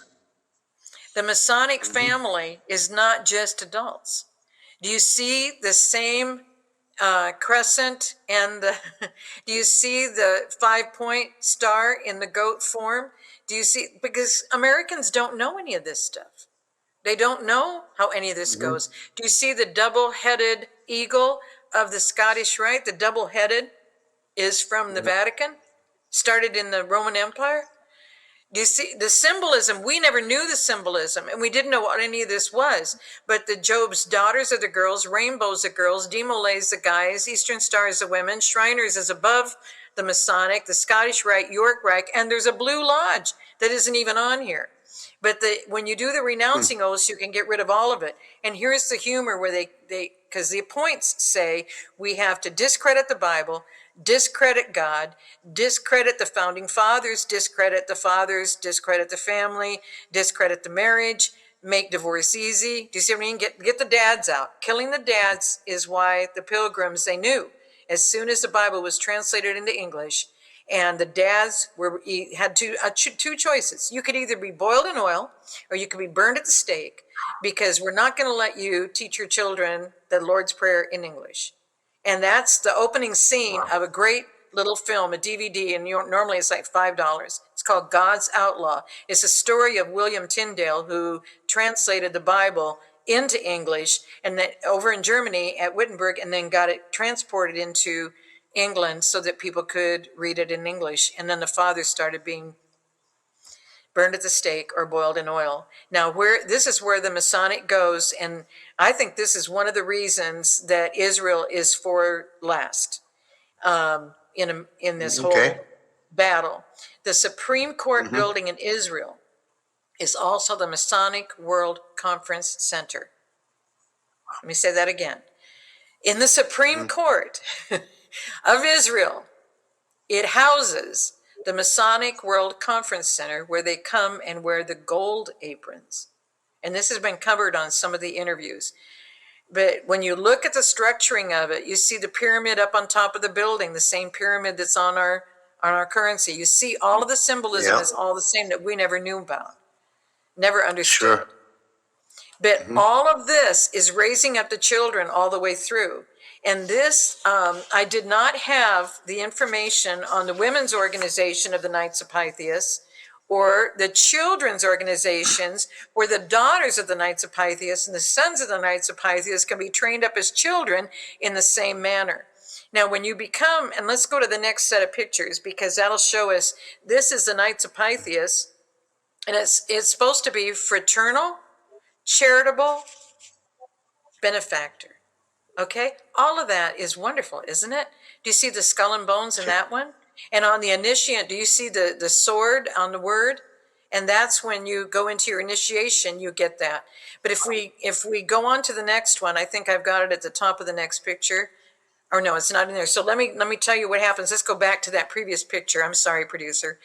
The Masonic family is not just adults. Do you see the same crescent and do you see the 5-point star in the goat form? Do you see, because Americans don't know any of this stuff. They don't know how any of this goes. Do you see the double-headed eagle of the Scottish Rite? The double-headed is from the Vatican, started in the Roman Empire. You see the symbolism, we never knew the symbolism, and we didn't know what any of this was. But the Job's daughters are the girls, rainbows are girls, Demolay's the guys, Eastern Star is the women, Shriners is above the Masonic, the Scottish Rite, York Rite, and there's a Blue Lodge that isn't even on here. But when you do the renouncing oaths, you can get rid of all of it. And here's the humor where they because the points say we have to discredit the Bible, discredit God, discredit the founding fathers, discredit the family, discredit the marriage, make divorce easy. Do you see what I mean? Get the dads out. Killing the dads is why the Pilgrims, they knew as soon as the Bible was translated into English, and the dads had two choices. You could either be boiled in oil or you could be burned at the stake, because we're not going to let you teach your children the Lord's Prayer in English. And that's the opening scene of a great little film, a DVD, and normally it's like $5. It's called God's Outlaw. It's a story of William Tyndale, who translated the Bible into English and then over in Germany at Wittenberg, and then got it transported into England so that people could read it in English. And then the fathers started being burned at the stake or boiled in oil. Now, this is where the Masonic goes, and I think this is one of the reasons that Israel is for last in this whole battle. The Supreme Court building in Israel is also the Masonic World Conference Center. Let me say that again. In the Supreme Court of Israel, it houses the Masonic World Conference Center, where they come and wear the gold aprons. And this has been covered on some of the interviews. But when you look at the structuring of it, you see the pyramid up on top of the building, the same pyramid that's on our currency. You see all of the symbolism is all the same that we never knew about, never understood. Sure. But all of this is raising up the children all the way through. And this, I did not have the information on the women's organization of the Knights of Pythias, or the children's organizations where the daughters of the Knights of Pythias and the sons of the Knights of Pythias can be trained up as children in the same manner. Now, when you become, and let's go to the next set of pictures, because that'll show us, this is the Knights of Pythias, and it's supposed to be fraternal, charitable, benefactor. Okay, all of that is wonderful, isn't it? Do you see the skull and bones in that one? And on the initiate, do you see the sword on the word? And that's when you go into your initiation, you get that. But if we go on to the next one, I think I've got it at the top of the next picture. Or no, it's not in there. So let me tell you what happens. Let's go back to that previous picture. I'm sorry, producer.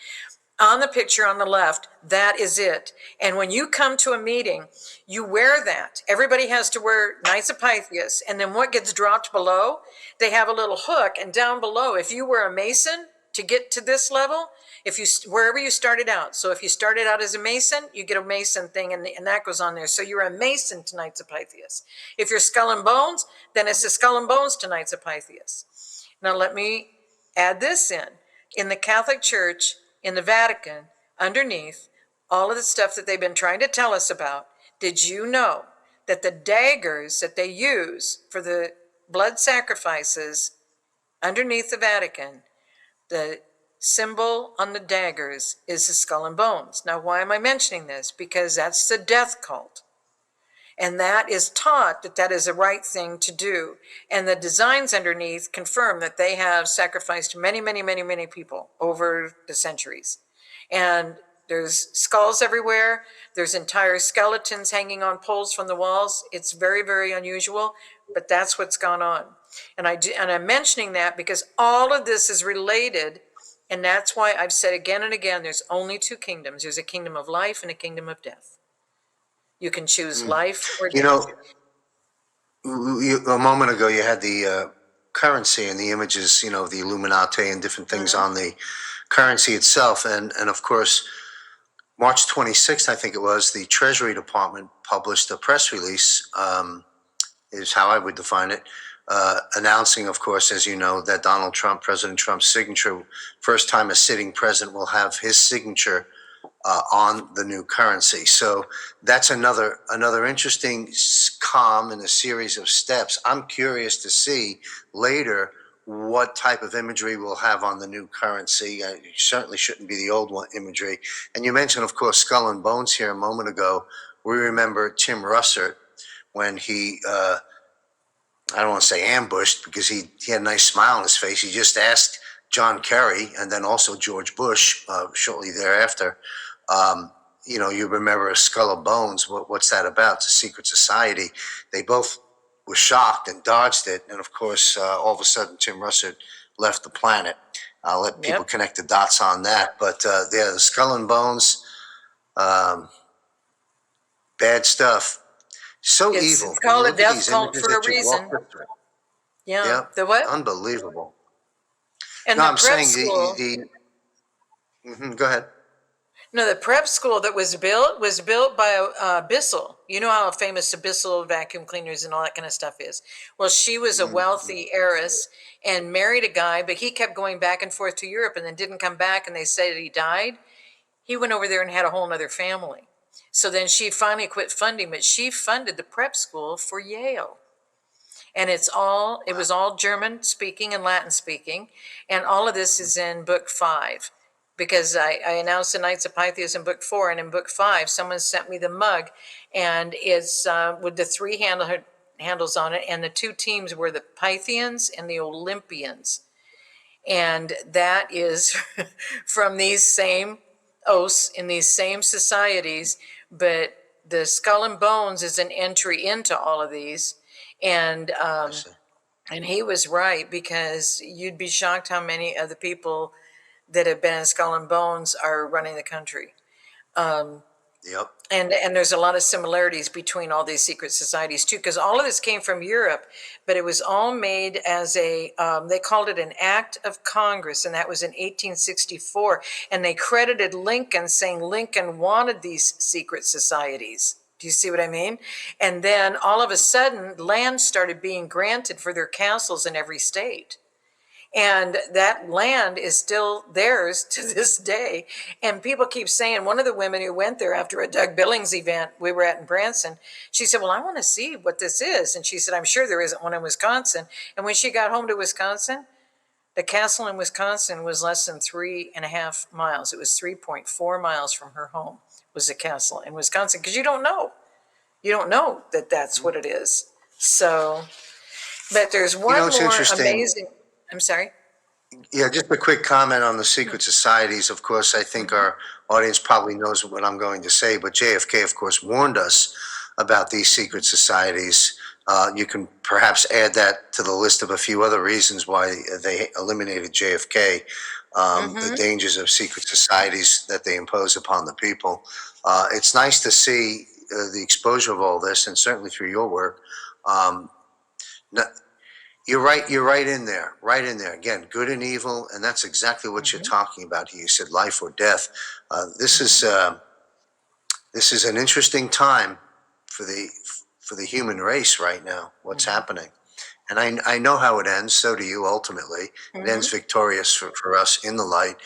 On the picture on the left, that is it. And when you come to a meeting, you wear that. Everybody has to wear Knights of Pythias. And then what gets dropped below, they have a little hook. And down below, if you were a Mason to get to this level, wherever you started out. So if you started out as a Mason, you get a Mason thing, and that goes on there. So you're a Mason to Knights of Pythias. If you're Skull and Bones, then it's the Skull and Bones to Knights of Pythias. Now let me add this in. In the Catholic Church, in the Vatican, underneath all of the stuff that they've been trying to tell us about, did you know that the daggers that they use for the blood sacrifices underneath the Vatican, the symbol on the daggers is the skull and bones? Now, why am I mentioning this? Because that's the death cult. And that is taught that is the right thing to do. And the designs underneath confirm that they have sacrificed many, many, many, many people over the centuries. And there's skulls everywhere. There's entire skeletons hanging on poles from the walls. It's very, very unusual, but that's what's gone on. And I'm mentioning that because all of this is related. And that's why I've said again and again, there's only two kingdoms. There's a kingdom of life and a kingdom of death. You can choose life or death. A moment ago, you had the currency and the images, of the Illuminati and different things on the currency itself. And of course, March 26th, I think it was, the Treasury Department published a press release, is how I would define it, announcing, of course, as you know, that Donald Trump, President Trump's signature, first time a sitting president will have his signature on the new currency. So that's another interesting calm in a series of steps. I'm curious to see later what type of imagery we'll have on the new currency. It certainly shouldn't be the old one imagery. And you mentioned, of course, Skull and Bones here a moment ago. We remember Tim Russert when he, I don't want to say ambushed, because he had a nice smile on his face. He just asked John Kerry and then also George Bush shortly thereafter, you remember Skull and Bones, what's that about? It's a secret society. They both were shocked and dodged it. And of course, all of a sudden, Tim Russert left the planet. I'll let people connect the dots on that. But yeah, the Skull and Bones, bad stuff. So evil. It's called a Look at death these cult images for a that you reason. walked us through. Yeah. Yeah, The what? unbelievable. And No, the I'm prep saying school. go ahead. No, the prep school that was built by Bissell. You know how famous the Bissell vacuum cleaners and all that kind of stuff is. Well, she was a wealthy heiress and married a guy, but he kept going back and forth to Europe and then didn't come back, and they said he died. He went over there and had a whole other family. So then she finally quit funding, but she funded the prep school for Yale. And it was all German speaking and Latin speaking. And all of this is in book 5, because I announced the Knights of Pythias in book 4. And in book 5, someone sent me the mug, and it's with the 3 handles on it. And the 2 teams were the Pythians and the Olympians. And that is from these same oaths in these same societies. But the Skull and Bones is an entry into all of these. And he was right, because you'd be shocked how many of the people that have been in Skull and Bones are running the country. Yep. And there's a lot of similarities between all these secret societies too, because all of this came from Europe, but it was all made as they called it an act of Congress, and that was in 1864. And they credited Lincoln, saying Lincoln wanted these secret societies. Do you see what I mean? And then all of a sudden, land started being granted for their castles in every state. And that land is still theirs to this day. And people keep saying, one of the women who went there after a Doug Billings event we were at in Branson, she said, well, I want to see what this is. And she said, I'm sure there isn't one in Wisconsin. And when she got home to Wisconsin, the castle in Wisconsin was less than 3.5 miles. It was 3.4 miles from her home was the castle in Wisconsin, because you don't know that that's what it is. So, but there's one it's more interesting. amazing. I'm sorry. Yeah, just a quick comment on the secret societies. Of course, I think our audience probably knows what I'm going to say, but JFK, of course, warned us about these secret societies. You can perhaps add that to the list of a few other reasons why they eliminated JFK, the dangers of secret societies that they impose upon the people. It's nice to see the exposure of all this, and certainly through your work. You're right in there, Again, good and evil, and that's exactly what you're talking about here. You said life or death. This is an interesting time for the human race right now. What's happening, and I know how it ends. So do you. Ultimately, it ends victorious for us in the light,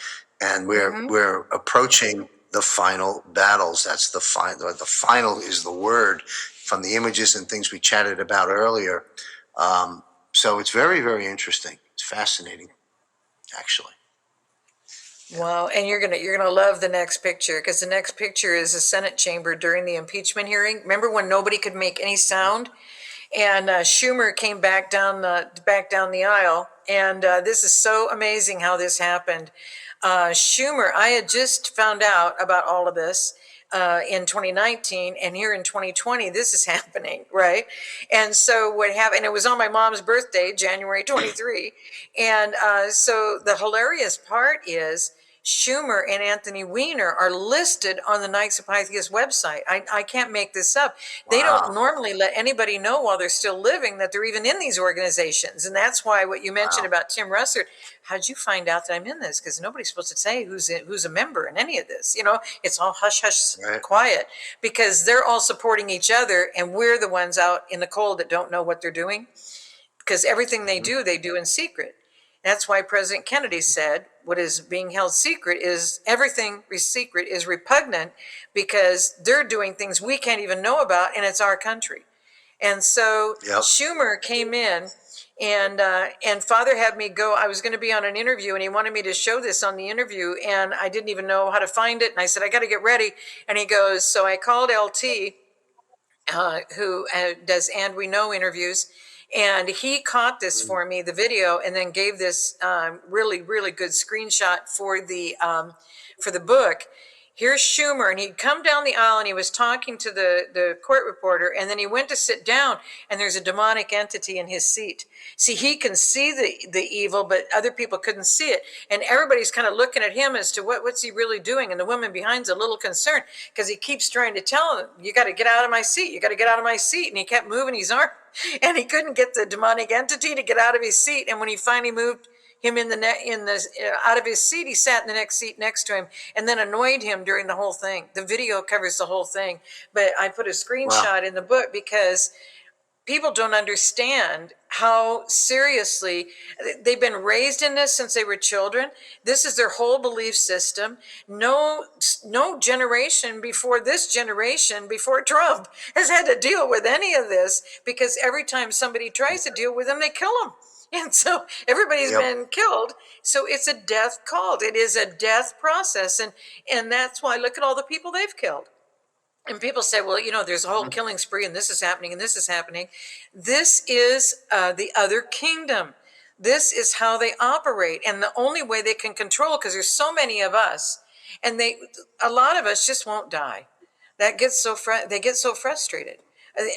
and we're approaching the final battles. That's the final. The final is the word from the images and things we chatted about earlier. So it's very, very interesting. It's fascinating, actually. Wow, and you're gonna love the next picture, because the next picture is the Senate chamber during the impeachment hearing. Remember when nobody could make any sound, and Schumer came back down the aisle, and this is so amazing how this happened. Schumer, I had just found out about all of this in 2019, and here in 2020 this is happening, right? And so what happened, it was on my mom's birthday, January 23. And so the hilarious part is Schumer and Anthony Weiner are listed on the Knights of Pythias website. I can't make this up. They don't normally let anybody know while they're still living that they're even in these organizations. And that's why what you mentioned about Tim Russert, how'd you find out that I'm in this? Because nobody's supposed to say who's a member in any of this. It's all hush hush, quiet, because they're all supporting each other, and we're the ones out in the cold that don't know what they're doing, because everything they do in secret. That's why President Kennedy said what is being held secret is everything secret is repugnant, because they're doing things we can't even know about, and it's our country. And so Yep. Schumer came in, and Father had me go. I was going to be on an interview, and he wanted me to show this on the interview, and I didn't even know how to find it. And I said, I got to get ready. And he goes, so I called LT, who does And We Know interviews, and he caught this for me, the video, and then gave this really, really good screenshot for the book. Here's Schumer, and he'd come down the aisle and he was talking to the court reporter, and then he went to sit down, and there's a demonic entity in his seat. See, he can see the evil, but other people couldn't see it. And everybody's kind of looking at him as to what's he really doing. And the woman behind's a little concerned because he keeps trying to tell him, you got to get out of my seat. You got to get out of my seat. And he kept moving his arm, and he couldn't get the demonic entity to get out of his seat. And when he finally moved him out of his seat, he sat in the next seat next to him, and then annoyed him during the whole thing. The video covers the whole thing, but I put a screenshot in the book because people don't understand how seriously they've been raised in this since they were children. This is their whole belief system. No generation before this generation, before Trump, has had to deal with any of this, because every time somebody tries to deal with them, they kill them. And so everybody's been killed. So it's a death cult. It is a death process. And that's why, look at all the people they've killed. And people say, well, there's a whole killing spree, and this is happening, and this is happening. This is the other kingdom. This is how they operate. And the only way they can control, because there's so many of us, and a lot of us just won't die. They get so frustrated.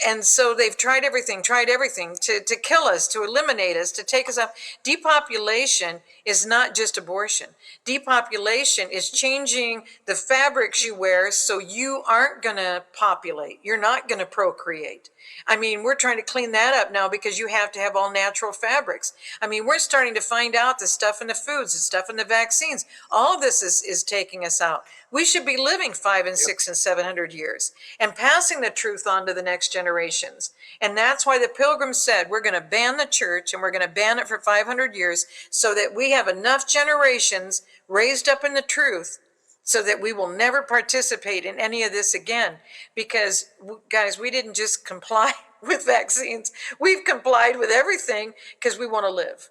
And so they've tried everything to kill us, to eliminate us, to take us up. Depopulation is not just abortion. Depopulation is changing the fabrics you wear so you aren't going to populate. You're not going to procreate. I mean, we're trying to clean that up now because you have to have all natural fabrics. I mean, we're starting to find out the stuff in the foods, the stuff in the vaccines. All of this is taking us out. We should be living 500 and 600 and 700 years and passing the truth on to the next generations. And that's why the Pilgrims said, we're going to ban the church, and we're going to ban it for 500 years so that we have enough generations raised up in the truth so that we will never participate in any of this again. Because, guys, we didn't just comply with vaccines. We've complied with everything because we want to live.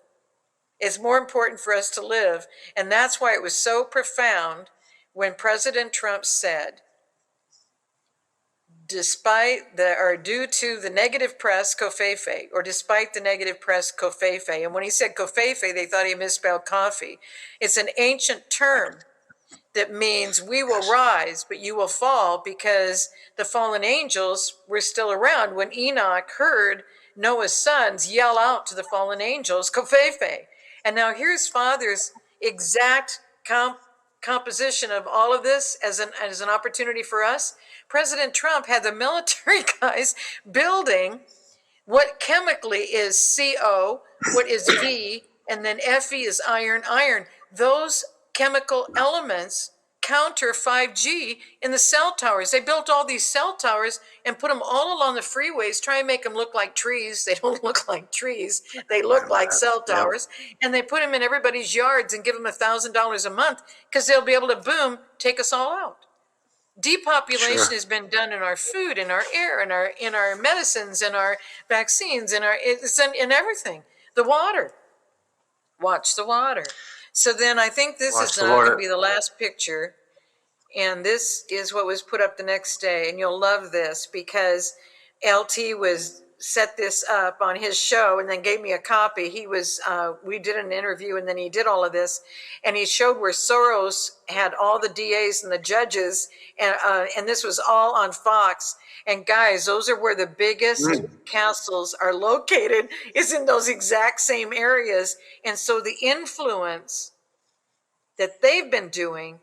It's more important for us to live. And that's why it was so profound when President Trump said, due to the negative press, covfefe, or despite the negative press, covfefe. And when he said covfefe, they thought he misspelled coffee. It's an ancient term that means we will rise, but you will fall, because the fallen angels were still around when Enoch heard Noah's sons yell out to the fallen angels, covfefe. And now here's Father's exact composition of all of this as an opportunity for us. President Trump had the military guys building what chemically is CO, what is V, and then Fe is iron. Those chemical elements counter 5G in the cell towers. They built all these cell towers and put them all along the freeways, try and make them look like trees. They don't look like trees. They look like cell towers. And they put them in everybody's yards and give them $1,000 a month because they'll be able to, boom, take us all out. Depopulation has been done in our food, in our air, in our medicines, in our vaccines, it's in everything. The water. Watch the water. So then I think this is going to be the last picture. And this is what was put up the next day. And you'll love this because LT set this up on his show and then gave me a copy. We did an interview, and then he did all of this. And he showed where Soros had all the DAs and the judges. And this was all on Fox. And guys, those are where the biggest castles are located, is in those exact same areas. And so the influence that they've been doing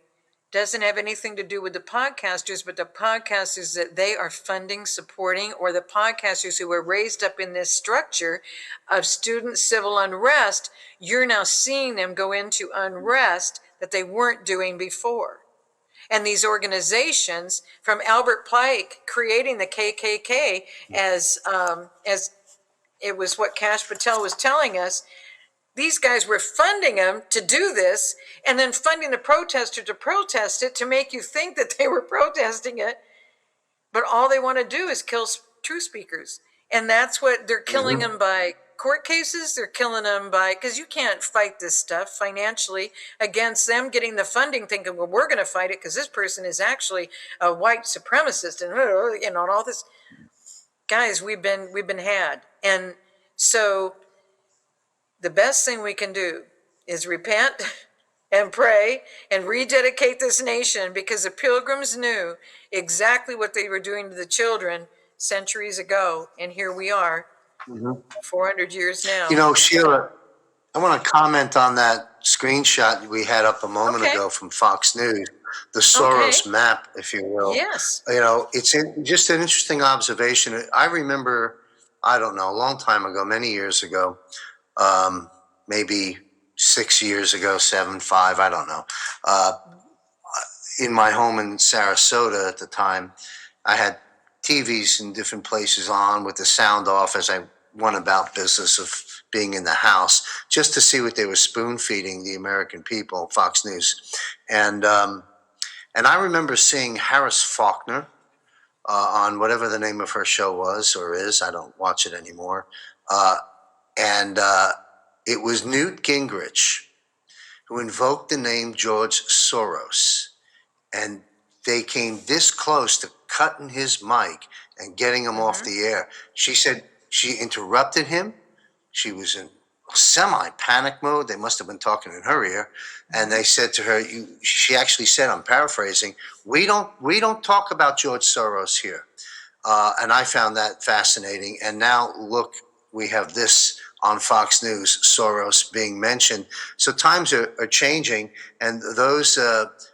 doesn't have anything to do with the podcasters, but the podcasters that they are funding, supporting, or the podcasters who were raised up in this structure of student civil unrest. You're now seeing them go into unrest that they weren't doing before. And these organizations, from Albert Pike creating the KKK, as it was what Kash Patel was telling us, these guys were funding them to do this, and then funding the protester to protest it, to make you think that they were protesting it. But all they want to do is kill truth speakers. And that's what they're killing them by court cases. They're killing them by, because you can't fight this stuff financially against them getting the funding, thinking, well, we're going to fight it because this person is actually a white supremacist and and all this. Guys, we've been had. And so the best thing we can do is repent and pray and rededicate this nation, because the Pilgrims knew exactly what they were doing to the children centuries ago. And here we are, 400 years now. You know, Sheila, I want to comment on that screenshot we had up a moment Okay. ago from Fox News, the Soros map, if you will. Yes. You know, it's just an interesting observation. I remember, I don't know, a long time ago, many years ago, maybe 6 years ago, 7, 5, I don't know. In my home in Sarasota at the time, I had TVs in different places on with the sound off as I went about business of being in the house, just to see what they were spoon feeding the American people, Fox News. And I remember seeing Harris Faulkner on whatever the name of her show was or is. I don't watch it anymore. And it was Newt Gingrich who invoked the name George Soros. And they came this close to cutting his mic and getting him off the air. She said she interrupted him. She was in semi-panic mode. They must have been talking in her ear. And they said to her, she actually said, I'm paraphrasing, we don't talk about George Soros here. And I found that fascinating. And now look, we have this on Fox News, Soros being mentioned. So times are changing, and those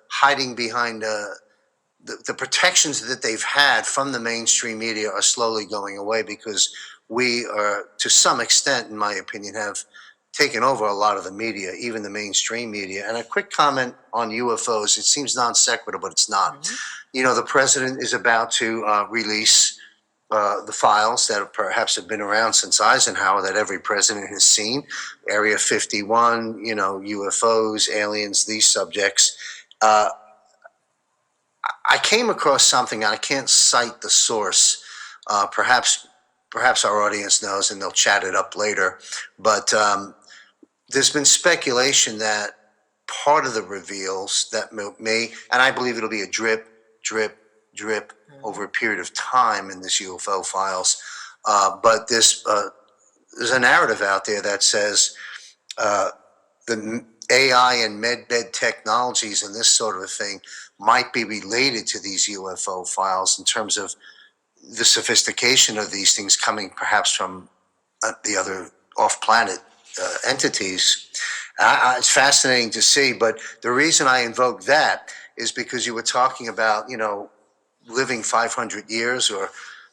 hiding behind the protections that they've had from the mainstream media are slowly going away, because we are, to some extent, in my opinion, have taken over a lot of the media, even the mainstream media. And a quick comment on UFOs. It seems non sequitur, but it's not. You know, the president is about to release the files that perhaps have been around since Eisenhower that every president has seen. Area 51, you know, UFOs, aliens, these subjects. I came across something, and I can't cite the source. Perhaps our audience knows, and they'll chat it up later. But there's been speculation that part of the reveals that may, and I believe it'll be a drip, drip, drip over a period of time in this UFO files. But there's a narrative out there that says the AI and medbed technologies and this sort of a thing might be related to these UFO files in terms of the sophistication of these things coming perhaps from the other off-planet entities. It's fascinating to see, but the reason I invoke that is because you were talking about, you know, living 500 years, or,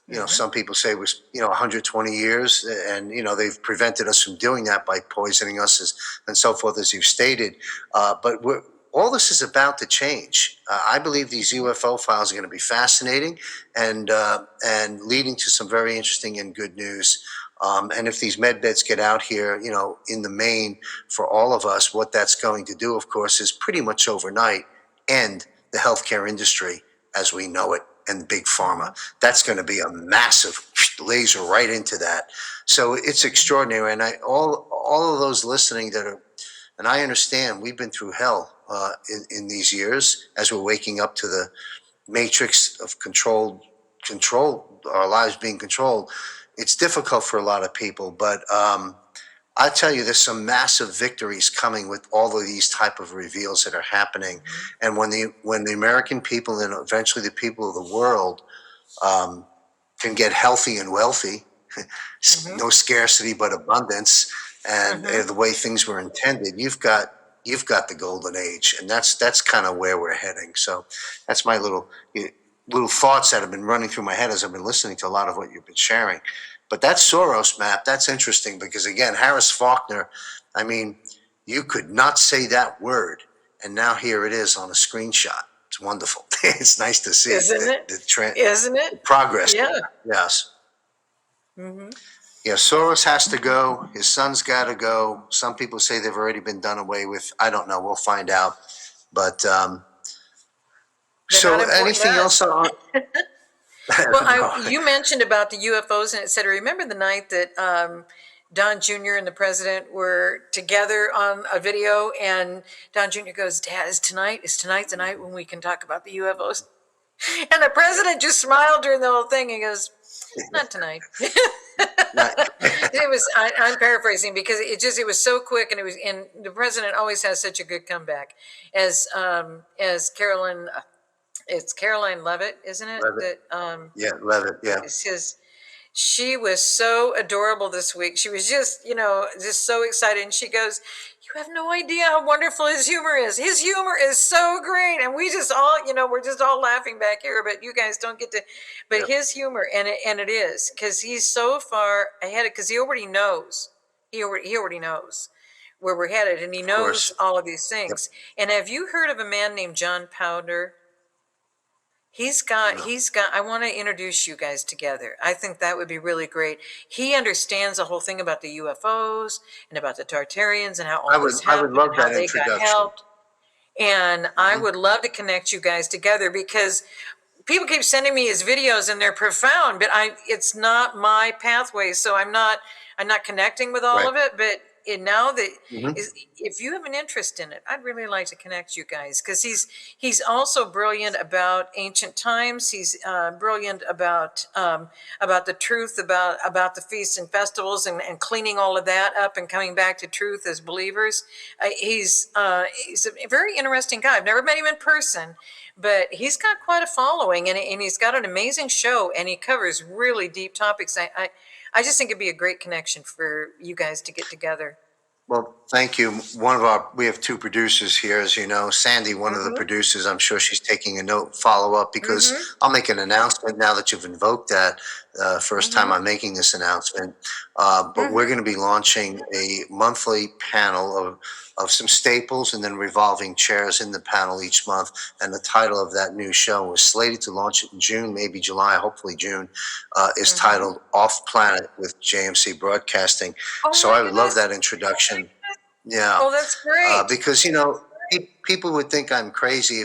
you know, some people say it was, you know, 120 years, and, you know, they've prevented us from doing that by poisoning us and so forth, as you've stated. But all this is about to change. I believe these UFO files are going to be fascinating and leading to some very interesting and good news. And if these med beds get out here, you know, in the main for all of us, what that's going to do, of course, is pretty much overnight end the healthcare industry as we know it, and big pharma. That's going to be a massive laser right into that. So it's extraordinary. And all of those listening that are, and I understand we've been through hell in these years as we're waking up to the matrix of control, our lives being controlled. It's difficult for a lot of people, but I tell you, there's some massive victories coming with all of these type of reveals that are happening. And when the American people and eventually the people of the world can get healthy and wealthy, no scarcity but abundance, and the way things were intended, you've got the golden age, and that's kind of where we're heading. So that's my little thoughts that have been running through my head as I've been listening to a lot of what you've been sharing. But that Soros map, that's interesting, because again, Harris Faulkner, I mean, you could not say that word, and now here it is on a screenshot. It's wonderful. It's nice to see. Isn't it? Isn't it? The progress. Yeah. Yes. Yeah, Soros has to go. His son's got to go. Some people say they've already been done away with. I don't know. We'll find out. But so not important anything to us. else on? Well, No. you mentioned about the UFOs and et cetera. Remember the night that Don Jr. and the president were together on a video, and Don Jr. goes, "Dad, is tonight the night when we can talk about the UFOs?" And the president just smiled during the whole thing and goes, "Not tonight." Not- It was. I'm paraphrasing because it was so quick, and the president always has such a good comeback, as Carolyn. It's Caroline Levitt, isn't it? Love it. That Yeah, love it. Yeah. is his. She was so adorable this week. She was just so excited. And she goes, "You have no idea how wonderful his humor is. His humor is so great." And we just all, we're just all laughing back here, but you guys don't get to. But Yep. his humor, and it is because he's so far ahead because he already knows. He already knows where we're headed, and he Of knows course. all of these things. And have you heard of a man named John Powder? No. I want to introduce you guys together. I think that would be really great. He understands the whole thing about the UFOs and about the Tartarians and how all this I would happened love and how that they got introduction. helped. And I Mhm. would love to connect you guys together because people keep sending me his videos and they're profound, but it's not my pathway, so I'm not connecting with all Right. of it. But now that Mhm. if you have an interest in it, I'd really like to connect you guys because he's also brilliant about ancient times. He's brilliant about the truth about the feasts and festivals and cleaning all of that up and coming back to truth as believers. He's a very interesting guy. I've never met him in person, but he's got quite a following, and he's got an amazing show, and he covers really deep topics. I just think it'd be a great connection for you guys to get together. Well, thank you. We have two producers here, as you know. Sandy, one of the Mm-hmm. producers, I'm sure she's taking a note, follow up, because Mm-hmm. I'll make an announcement now that you've invoked that. First time Mm-hmm. I'm making this announcement. But we're Mm-hmm. going to be launching a monthly panel of some staples and then revolving chairs in the panel each month. And the title of that new show was slated to launch in June, maybe July, hopefully June, is Mm-hmm. titled Off Planet with JMC Broadcasting. Oh So my I would love goodness. that introduction. Yeah, Oh, that's great. because people would think I'm crazy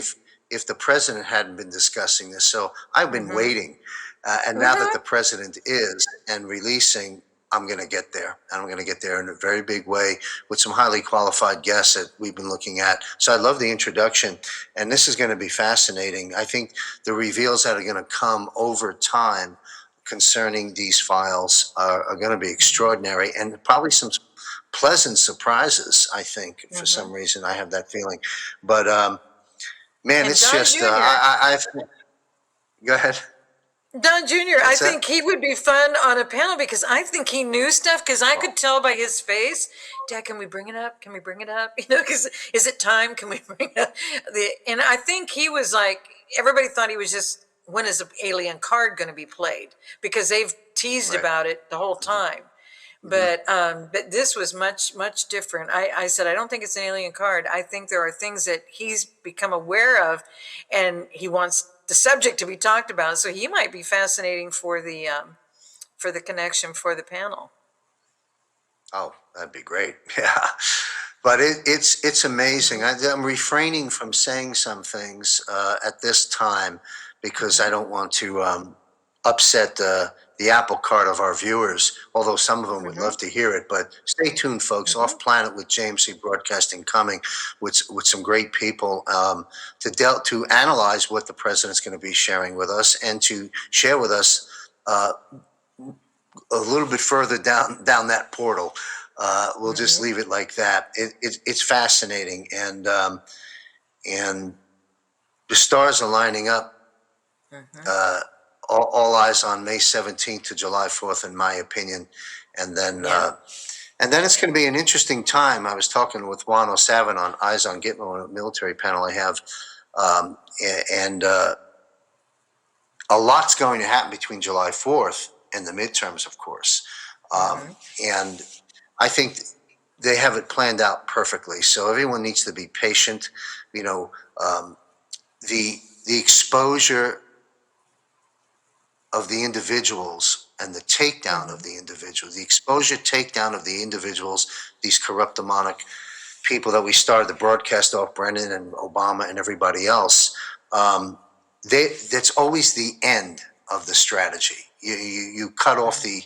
if the president hadn't been discussing this. So I've been Mm-hmm. waiting, and now that Mm-hmm. the president is and releasing, I'm going to get there, and I'm going to get there in a very big way with some highly qualified guests that we've been looking at. So I love the introduction, and this is going to be fascinating. I think the reveals that are going to come over time concerning these files are going to be extraordinary, and probably some pleasant surprises. I think for Mm-hmm. some reason I have that feeling, but man, And it's Don just Jr. I've go ahead. Don Jr., I What's that? think he would be fun on a panel because I think he knew stuff because I could tell by his face. Dad, can we bring it up? Can we bring it up? Because is it time? Can we bring it up? And I think he was like, everybody thought he was just, when is the alien card going to be played? Because they've teased Right. about it the whole time. Mhm. But this was much different. I said I don't think it's an alien card. I think there are things that he's become aware of, and he wants the subject to be talked about. So he might be fascinating for the connection for the panel. Oh, that'd be great. Yeah, but it's amazing. I'm refraining from saying some things at this time because I Mm-hmm. don't want to upset the apple cart of our viewers. Although some of them would Mm-hmm. love to hear it, but stay tuned, folks. Mm-hmm. Off Planet with JMC Broadcasting coming with some great people to analyze what the president's going to be sharing with us and to share with us. A little bit further down that portal. We'll just Mm-hmm. leave it like that. It's fascinating, and the stars are lining up. Mm-hmm. Uh, all eyes on May 17th to July 4th, in my opinion, and then Yeah. it's going to be an interesting time. I was talking with Juan O'Savin on Eyes on Gitmo, a military panel I have, and a lot's going to happen between July 4th and the midterms, of course. Mm-hmm. And I think they have it planned out perfectly. So everyone needs to be patient. You know, the exposure of the individuals and the takedown of the individuals, the exposure takedown of the individuals, these corrupt demonic people that we started the broadcast off, Brennan and Obama and everybody else. That's always the end of the strategy. You cut off the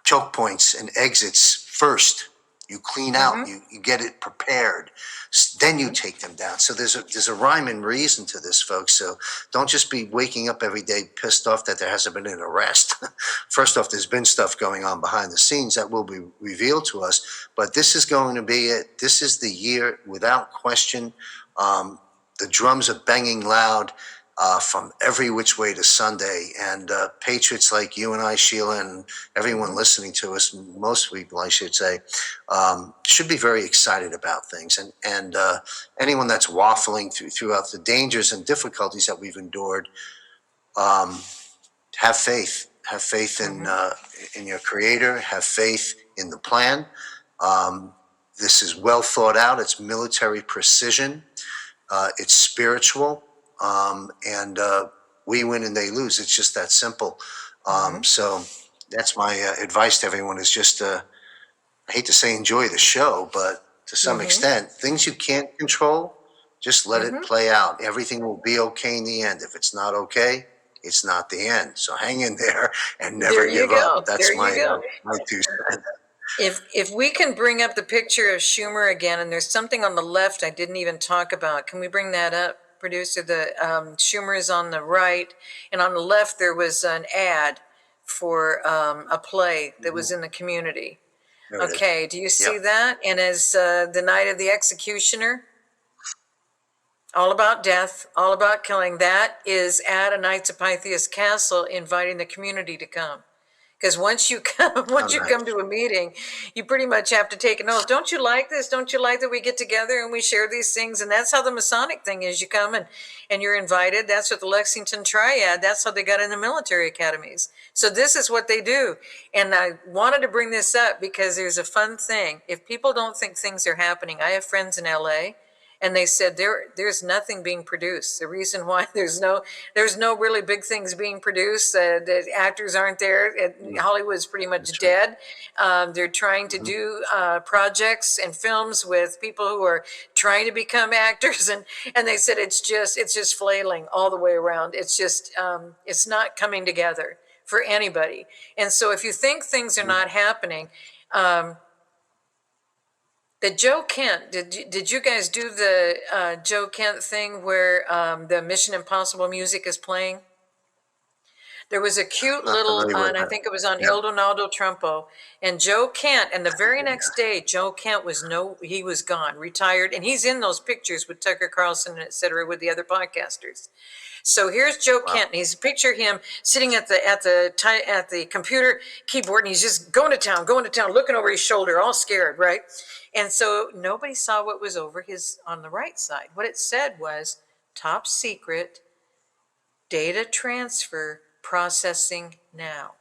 choke points and exits first. You clean out, you get it prepared, then you take them down. So there's a rhyme and reason to this, folks. So don't just be waking up every day pissed off that there hasn't been an arrest. First off, there's been stuff going on behind the scenes that will be revealed to us, but this is going to be it. This is the year, without question. The drums are banging loud from every which way to Sunday. And patriots like you and I, Sheila, and everyone listening to us, most people, I should say, should be very excited about things. And anyone that's waffling throughout the dangers and difficulties that we've endured, have faith. Have faith in your Creator. Have faith in the plan. This is well thought out. It's military precision. It's spiritual. And we win and they lose. It's just that simple. So that's my advice to everyone is just, I hate to say enjoy the show, but to some extent, things you can't control, just let it play out. Everything will be okay in the end. If it's not okay, it's not the end. So hang in there and never give up. That's my 2 cents. If we can bring up the picture of Schumer again, and there's something on the left I didn't even talk about. Can we bring that up, producer? The Schumer is on the right, and on the left there was an ad for a play that was in the community. Okay, do you see that? And as the night of the executioner, all about death, all about killing, that is at a Knights of Pythias castle, inviting the community to come. Because once you come to a meeting, you pretty much have to take an oath. Don't you like this? Don't you like that we get together and we share these things? And that's how the Masonic thing is. You come and you're invited. That's what the Lexington Triad, that's how they got in the military academies. So this is what they do. And I wanted to bring this up because there's a fun thing. If people don't think things are happening, I have friends in LA, and they said there's nothing being produced. The reason why there's no really big things being produced. The actors aren't there. Hollywood's pretty much dead. They're trying to do projects and films with people who are trying to become actors, and they said it's just flailing all the way around. It's just it's not coming together for anybody. And so if you think things are not happening. The Joe Kent, did you guys do the Joe Kent thing where the Mission Impossible music is playing? There was a cute little, and I think it was on Il Donaldo Trumpo, and Joe Kent, and the very next day, Joe Kent he was gone, retired, and he's in those pictures with Tucker Carlson, et cetera, with the other podcasters. So here's Joe Kent, and he's picture him sitting at the computer keyboard, and he's just going to town, looking over his shoulder, all scared, right? And so nobody saw what was on the right side. What it said was top secret, data transfer, processing now.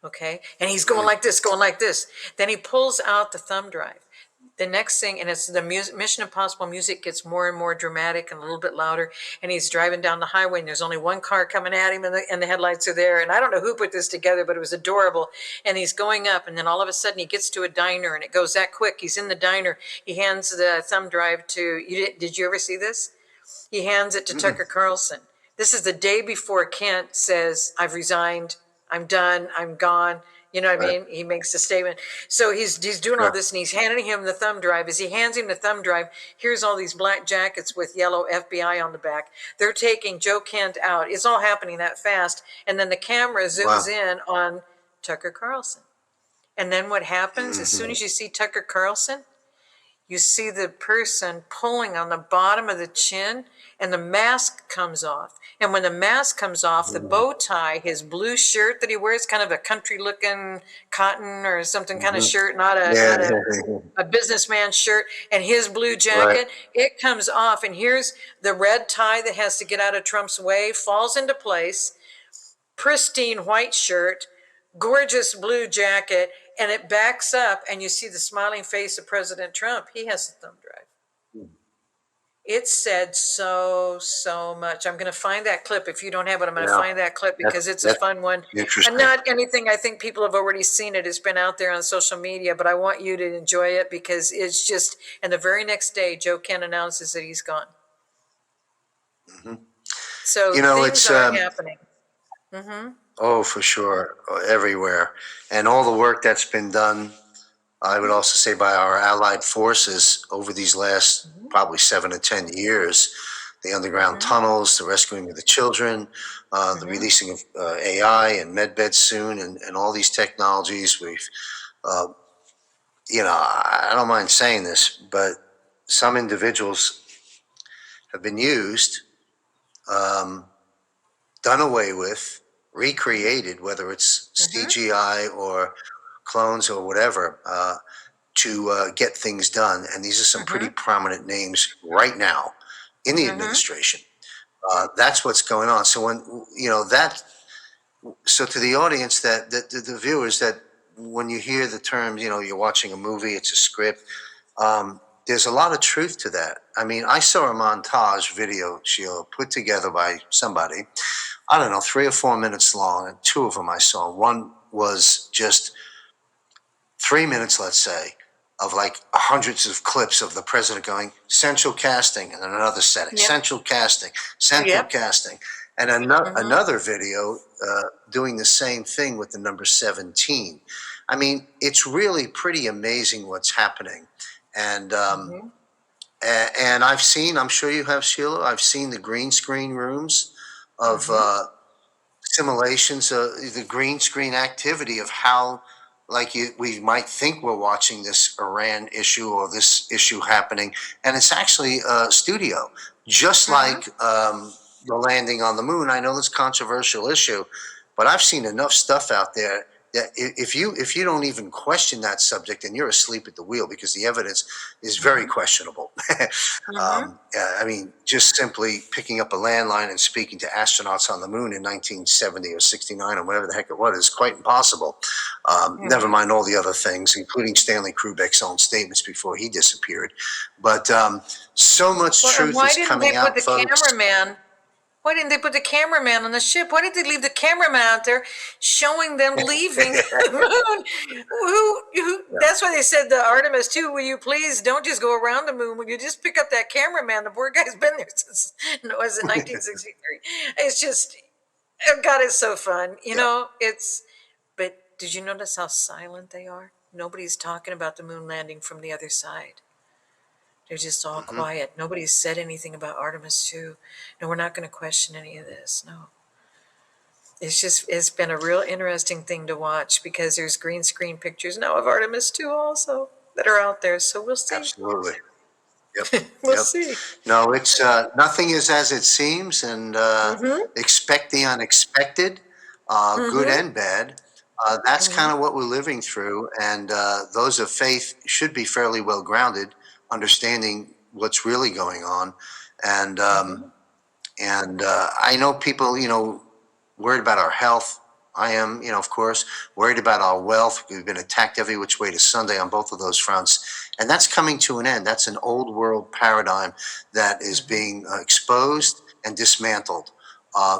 Okay? And he's going like this. Then he pulls out the thumb drive. The next thing, and it's the Mission Impossible music gets more and more dramatic and a little bit louder, and he's driving down the highway, and there's only one car coming at him, and the headlights are there, and I don't know who put this together, but it was adorable, and he's going up, and then all of a sudden he gets to a diner, and it goes that quick. He's in the diner. He hands the thumb drive to, did you ever see this? He hands it to Tucker Carlson. This is the day before Kent says, I've resigned, I'm done, I'm gone. You know what I mean? He makes the statement. So he's doing all this, and he's handing him the thumb drive. As he hands him the thumb drive, here's all these black jackets with yellow FBI on the back. They're taking Joe Kent out. It's all happening that fast. And then the camera zooms in on Tucker Carlson. And then what happens, as soon as you see Tucker Carlson, you see the person pulling on the bottom of the chin, and the mask comes off. And when the mask comes off, the bow tie, his blue shirt that he wears, kind of a country-looking cotton or something kind of shirt, not a businessman shirt, and his blue jacket, it comes off. And here's the red tie that has to get out of Trump's way, falls into place, pristine white shirt, gorgeous blue jacket, and it backs up, and you see the smiling face of President Trump. He has the thumb drive. It said so much. I'm going to find that clip. If you don't have it, I'm going to find that clip because it's a fun one. And not anything, I think people have already seen it. It's been out there on social media, but I want you to enjoy it because it's just, and the very next day, Joe Kent announces that he's gone. So things are happening. Oh, for sure, everywhere. And all the work that's been done, I would also say, by our allied forces over these last probably 7 to 10 years. The underground tunnels, the rescuing of the children, the releasing of AI and medbeds soon, and all these technologies. Uh, I don't mind saying this, but some individuals have been used, um, done away with, recreated, whether it's CGI or clones or whatever, to get things done. And these are some pretty prominent names right now in the administration. That's what's going on. So so to the audience, that the viewers, that when you hear the terms, you're watching a movie, it's a script. There's a lot of truth to that. I mean, I saw a montage video, Sheila, put together by somebody, I don't know, 3 or 4 minutes long, and two of them I saw. One was just 3 minutes, let's say, of like hundreds of clips of the president going central casting, and then another setting, central casting, central casting, and another video doing the same thing with the number 17. I mean, it's really pretty amazing what's happening. And and I've seen, I'm sure you have, Sheila, I've seen the green screen rooms of simulations, the green screen activity of how, like, we might think we're watching this Iran issue or this issue happening, and it's actually a studio, just like the landing on the moon. I know this controversial issue, but I've seen enough stuff out there that if you don't even question that subject, then you're asleep at the wheel, because the evidence is very questionable. I mean, just simply picking up a landline and speaking to astronauts on the moon in 1970 or 69 or whatever the heck it was is quite impossible. Never mind all the other things, including Stanley Kubrick's own statements before he disappeared. But so much truth is coming out, folks. Why didn't they put the cameraman on the ship? Why did they leave the cameraman out there showing them leaving the moon? That's why they said to Artemis too, will you please don't just go around the moon, will you just pick up that cameraman? The poor guy's been there since, was it 1963? It's just, oh God, it's so fun. But did you notice how silent they are? Nobody's talking about the moon landing from the other side. They're just all quiet. Nobody's said anything about Artemis 2. No, we're not going to question any of this. No. It's been a real interesting thing to watch, because there's green screen pictures now of Artemis 2 also that are out there. So we'll see. Absolutely. Yep. We'll see. No, it's nothing is as it seems, and expect the unexpected, good and bad. That's kind of what we're living through, and those of faith should be fairly well grounded, understanding what's really going on. And I know people, worried about our health. I am, of course, worried about our wealth. We've been attacked every which way to Sunday on both of those fronts. And that's coming to an end. That's an old world paradigm that is being exposed and dismantled,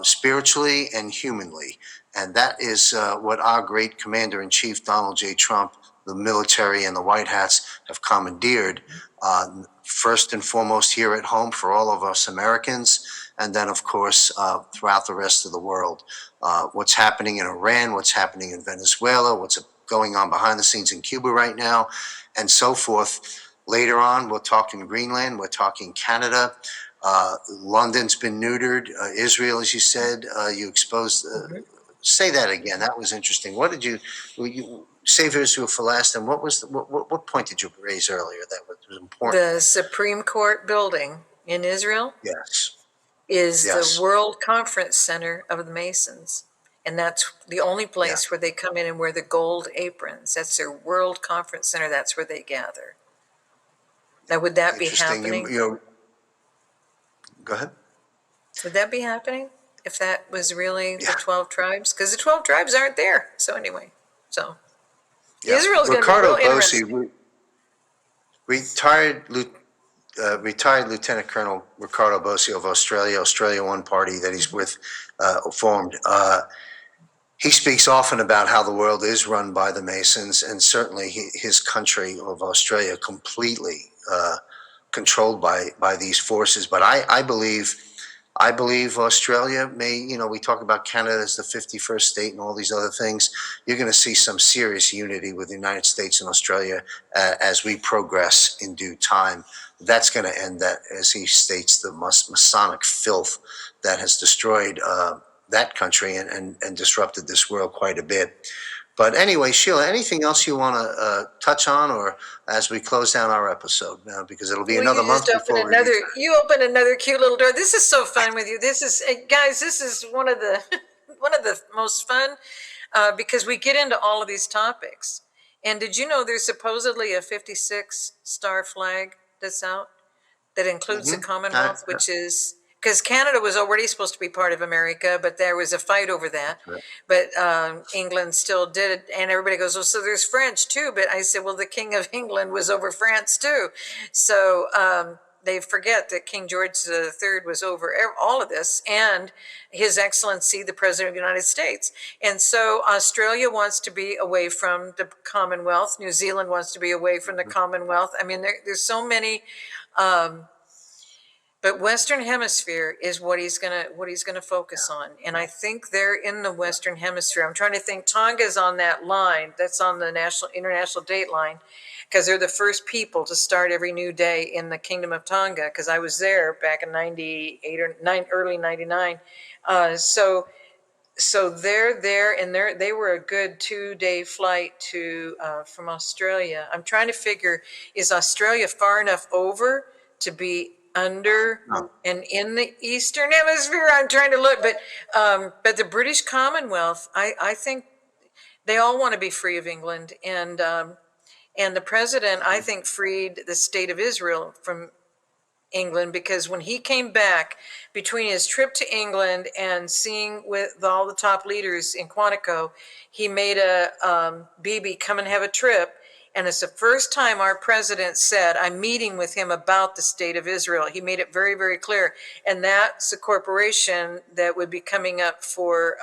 spiritually and humanly. And that is what our great Commander-in-Chief, Donald J. Trump, the military and the White Hats have commandeered, first and foremost here at home for all of us Americans, and then, of course, throughout the rest of the world. What's happening in Iran, what's happening in Venezuela, what's going on behind the scenes in Cuba right now, and so forth. Later on, we're talking Greenland, we're talking Canada. London's been neutered. Israel, as you said, you exposed. Say that again. That was interesting. What did you save Israel for last? And what point did you raise earlier that was important? The Supreme Court building in Israel. Yes. Is the World Conference Center of the Masons. And that's the only place where they come in and wear the gold aprons. That's their World Conference Center. That's where they gather. Now, would that be happening? Go ahead. Would that be happening if that was really the 12 tribes? Because the 12 tribes aren't there. So anyway, Israel's going to be real interesting. Retired Lieutenant Colonel Ricardo Bossi of Australia One Party that he's with, formed. He speaks often about how the world is run by the Masons, and certainly his country of Australia completely controlled by these forces. But I believe I believe Australia may, we talk about Canada as the 51st state and all these other things. You're going to see some serious unity with the United States and Australia as we progress in due time. That's going to end that, as he states, the Masonic filth that has destroyed that country and disrupted this world quite a bit. But anyway, Sheila, anything else you want to touch on, or as we close down our episode now, because it'll be Well, another you month just open before we another. return. You open another cute little door. This is so fun with you. This is, guys. This is one of the one of the most fun because we get into all of these topics. And did you know there's supposedly a 56 star flag that's out that includes the Commonwealth, which is because Canada was already supposed to be part of America, but there was a fight over that. Right. But England still did it, and everybody goes, "Well, so there's French too." But I said, "Well, the King of England was over France too," so they forget that King George III was over all of this, and His Excellency the President of the United States. And so Australia wants to be away from the Commonwealth. New Zealand wants to be away from the Commonwealth. I mean, there's so many. But Western Hemisphere is what he's gonna focus on, and I think they're in the Western Hemisphere. I'm trying to think. Tonga's on that line. That's on the international date line, because they're the first people to start every new day in the Kingdom of Tonga. Because I was there back in '98 or early '99. So they're there, and they were a good 2-day flight to from Australia. I'm trying to figure, is Australia far enough over to be under and in the Eastern Hemisphere? I'm trying to look, but the British Commonwealth, I think they all want to be free of England, and the president, I think, freed the state of Israel from England, because when he came back, between his trip to England and seeing with all the top leaders in Quantico, he made Bibi come and have a trip. And it's the first time our president said, "I'm meeting with him about the state of Israel." He made it very, very clear. And that's a corporation that would be coming up for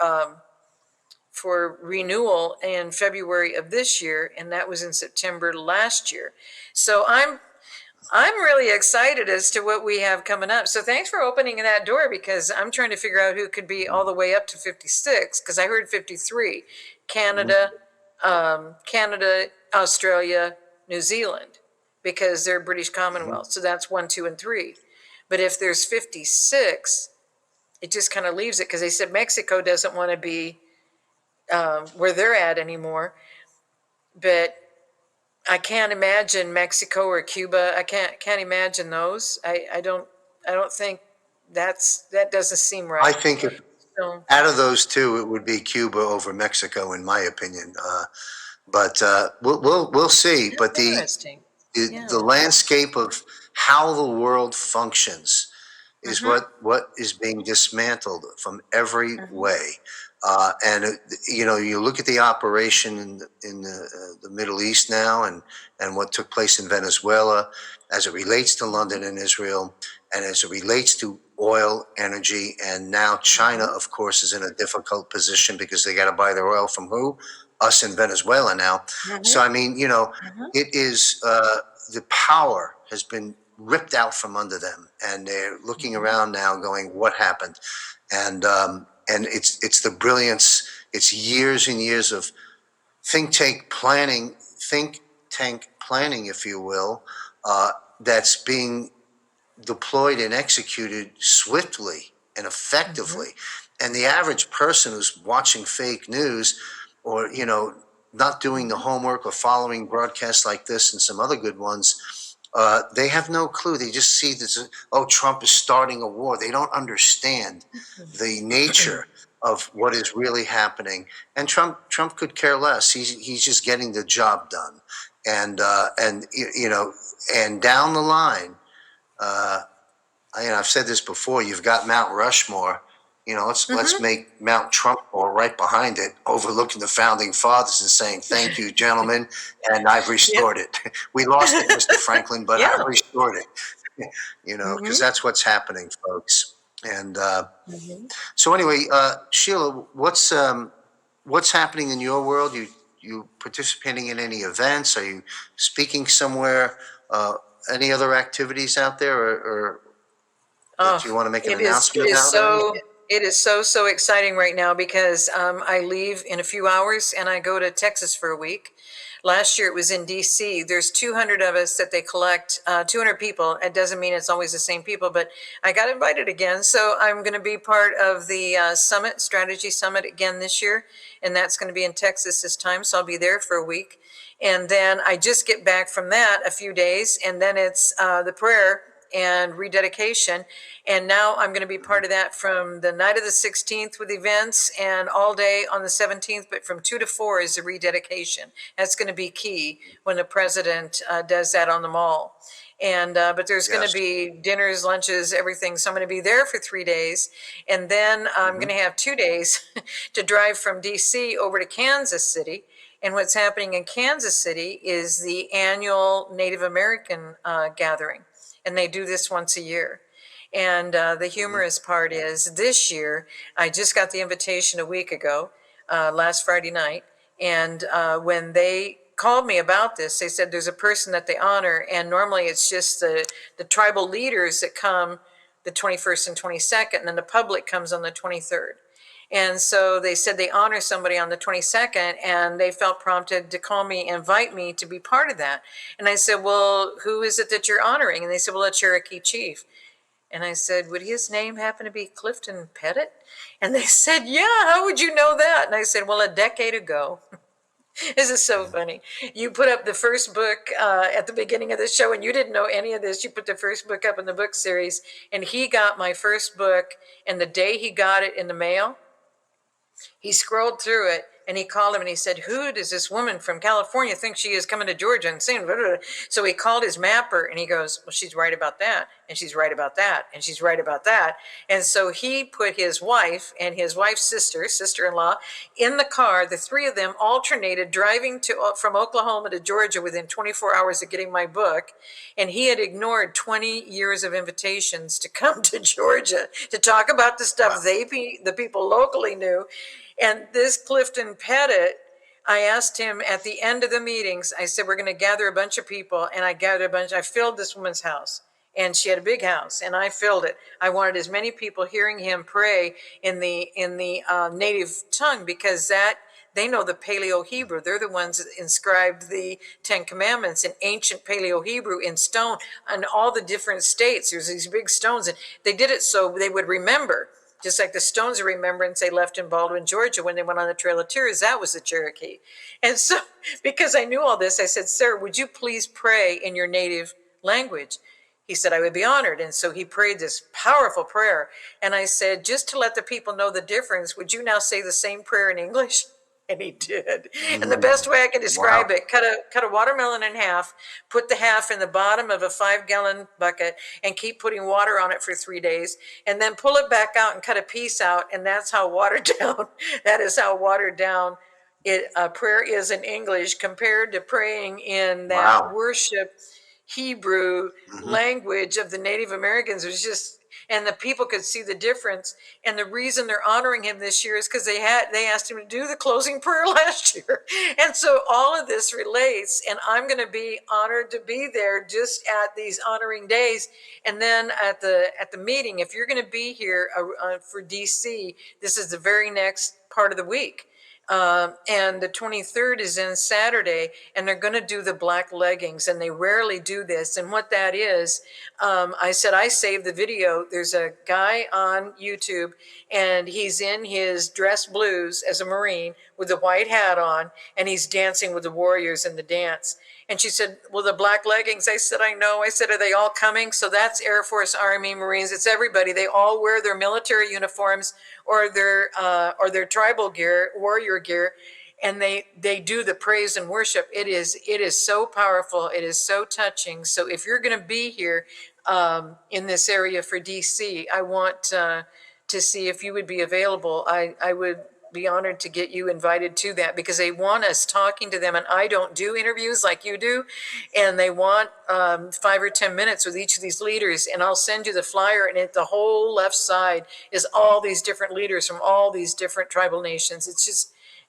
renewal in February of this year. And that was in September last year. So I'm really excited as to what we have coming up. So thanks for opening that door, because I'm trying to figure out who could be all the way up to 56, because I heard 53. Canada, Australia, New Zealand, because they're British Commonwealth. So that's 1, 2, and 3. But if there's 56, it just kind of leaves it, because they said Mexico doesn't want to be where they're at anymore. But I can't imagine Mexico or Cuba. I can't imagine those. I don't think that doesn't seem right. I think out of those two, it would be Cuba over Mexico, in my opinion. But we'll see. But the landscape of how the world functions is what is being dismantled from every way. And you look at the operation in the Middle East now, and what took place in Venezuela, as it relates to London and Israel, and as it relates to oil, energy, and now China, of course, is in a difficult position because they got to buy their oil from who? Us in Venezuela now. So I mean, it is the power has been ripped out from under them, and they're looking around now, going, "What happened?" And it's the brilliance. It's years and years of think tank planning, if you will, that's being deployed and executed swiftly and effectively. And the average person who's watching fake news, or not doing the homework or following broadcasts like this and some other good ones, they have no clue. They just see this, Trump is starting a war. They don't understand the nature of what is really happening. And Trump could care less. He's just getting the job done. And down the line, I've said this before, you've got Mount Rushmore. Let's make Mount Trumpmore right behind it, overlooking the founding fathers and saying, "Thank you, gentlemen, and I've restored it." We lost it, Mr. Franklin, but I've restored it. Because that's what's happening, folks. And so anyway, Sheila, what's happening in your world? You participating in any events? Are you speaking somewhere? Any other activities out there, or that you want to make an It is, announcement about? it is so exciting right now because I leave in a few hours and I go to Texas for a week. Last year it was in DC. There's 200 of us that they collect, 200 people. It doesn't mean it's always the same people, but I got invited again. So I'm going to be part of the summit, strategy summit again this year. And that's going to be in Texas this time. So I'll be there for a week. And then I just get back from that a few days. And then it's the prayer and rededication. And now I'm going to be part of that from the night of the 16th with events and all day on the 17th, but from 2 to 4 is the rededication. That's going to be key when the president does that on the mall. And but there's going Yes. to be dinners, lunches, everything. So I'm going to be there for 3 days, and then I'm going to have 2 days to drive from DC over to Kansas City. And what's happening in Kansas City is the annual Native American gathering, and they do this once a year. And the humorous part is this year, I just got the invitation a week ago, last Friday night. And when they called me about this, they said there's a person that they honor. And normally it's just the tribal leaders that come the 21st and 22nd, and then the public comes on the 23rd. And so they said they honor somebody on the 22nd, and they felt prompted to call me, invite me to be part of that. And I said, well, who is it that you're honoring? And they said, well, a Cherokee chief. And I said, would his name happen to be Clifton Pettit? And they said, yeah, how would you know that? And I said, well, a decade ago. This is so funny. You put up the first book at the beginning of the show, and you didn't know any of this. You put the first book up in the book series, and he got my first book, and the day he got it in the mail, he scrolled through it, and he called him and he said, who does this woman from California think she is coming to Georgia and saying, blah, blah, blah. So he called his mapper and he goes, well, she's right about that. And she's right about that. And she's right about that. And so he put his wife and his wife's sister-in-law in the car. The three of them alternated driving from Oklahoma to Georgia within 24 hours of getting my book. And he had ignored 20 years of invitations to come to Georgia to talk about the stuff the people locally knew. And this Clifton Pettit, I asked him at the end of the meetings, I said, we're going to gather a bunch of people. And I filled this woman's house. And she had a big house, and I filled it. I wanted as many people hearing him pray in the native tongue, because they know the Paleo Hebrew. They're the ones that inscribed the 10 Commandments in ancient Paleo Hebrew in stone on all the different states. There's these big stones, and they did it so they would remember. Just like the stones of remembrance they left in Baldwin, Georgia, when they went on the Trail of Tears, that was the Cherokee. And so, because I knew all this, I said, sir, would you please pray in your native language? He said, I would be honored. And so he prayed this powerful prayer. And I said, just to let the people know the difference, would you now say the same prayer in English? And he did. And the best way I can describe it, cut a watermelon in half, put the half in the bottom of a 5-gallon bucket, and keep putting water on it for 3 days, and then pull it back out and cut a piece out, and that's how watered down. That is how watered down prayer is in English compared to praying in that worship Hebrew language of the Native Americans. It was just, and the people could see the difference. And the reason they're honoring him this year is because they asked him to do the closing prayer last year. And so all of this relates, and I'm going to be honored to be there just at these honoring days. And then at the meeting, if you're going to be here for DC, this is the very next part of the week. And the 23rd is in Saturday, and they're going to do the black leggings, and they rarely do this. And what that is, I said, I saved the video. There's a guy on YouTube, and he's in his dress blues as a Marine with a white hat on, and he's dancing with the warriors in the dance. And she said, well, the black leggings. I said, I know. I said, are they all coming? So that's Air Force, Army, Marines. It's everybody. They all wear their military uniforms or their tribal gear, warrior gear, and they do the praise and worship. It is so powerful. It is so touching. So if you're going to be here in this area for DC, I want to see if you would be available. I would be honored to get you invited to that, because they want us talking to them, and I don't do interviews like you do, and they want 5 or 10 minutes with each of these leaders. And I'll send you the flyer, and at the whole left side is all these different leaders from all these different tribal nations.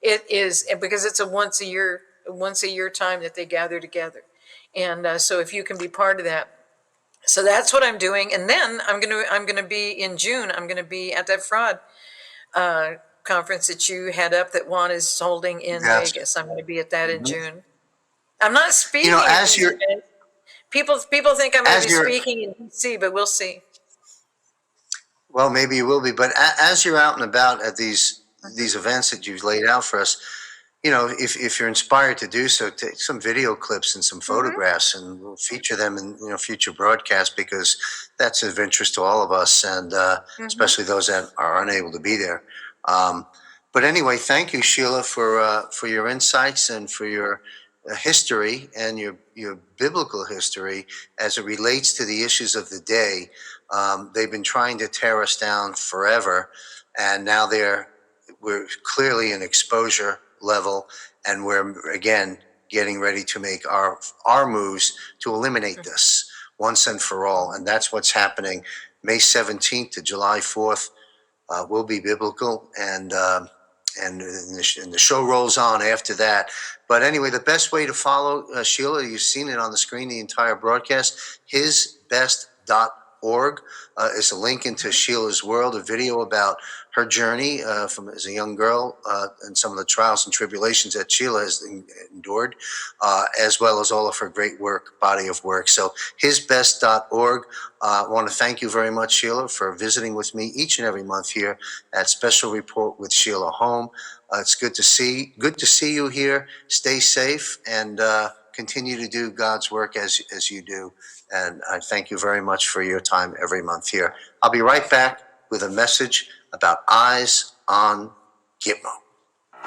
It is because it's a once a year time that they gather together. And so if you can be part of that, So that's what I'm doing. And then I'm gonna be in June. I'm gonna be at that fraud conference that you had up that Juan is holding in Yes. Vegas. I'm gonna be at that in June. I'm not You know, speaking at these events. People think I'm gonna as be you're, speaking in DC, but we'll see. well, maybe you will be, but as you're out and about at these events that you've laid out for us, you know, if you're inspired to do so, take some video clips and some photographs, and we'll feature them in, you know, future broadcasts, because that's of interest to all of us, and especially those that are unable to be there. Um, but anyway, thank you, Sheila, for your insights and for your history and your biblical history as it relates to the issues of the day. They've been trying to tear us down forever, and now we're clearly in exposure level, and we're again getting ready to make our moves to eliminate this once and for all. And that's what's happening. May 17th to July 4th will be biblical, and the show rolls on after that. But anyway, the best way to follow Sheila, you've seen it on the screen, the entire broadcast, hisbest.org is a link into Sheila's world, a video about her journey from as a young girl and some of the trials and tribulations that Sheila has endured, as well as all of her great work, body of work. So hisbest.org. I want to thank you very much, Sheila, for visiting with me each and every month here at Special Report with Sheila Home. It's good to see you here. Stay safe and continue to do God's work as you do. And I thank you very much for your time every month here. I'll be right back with a message about Eyes on Gitmo.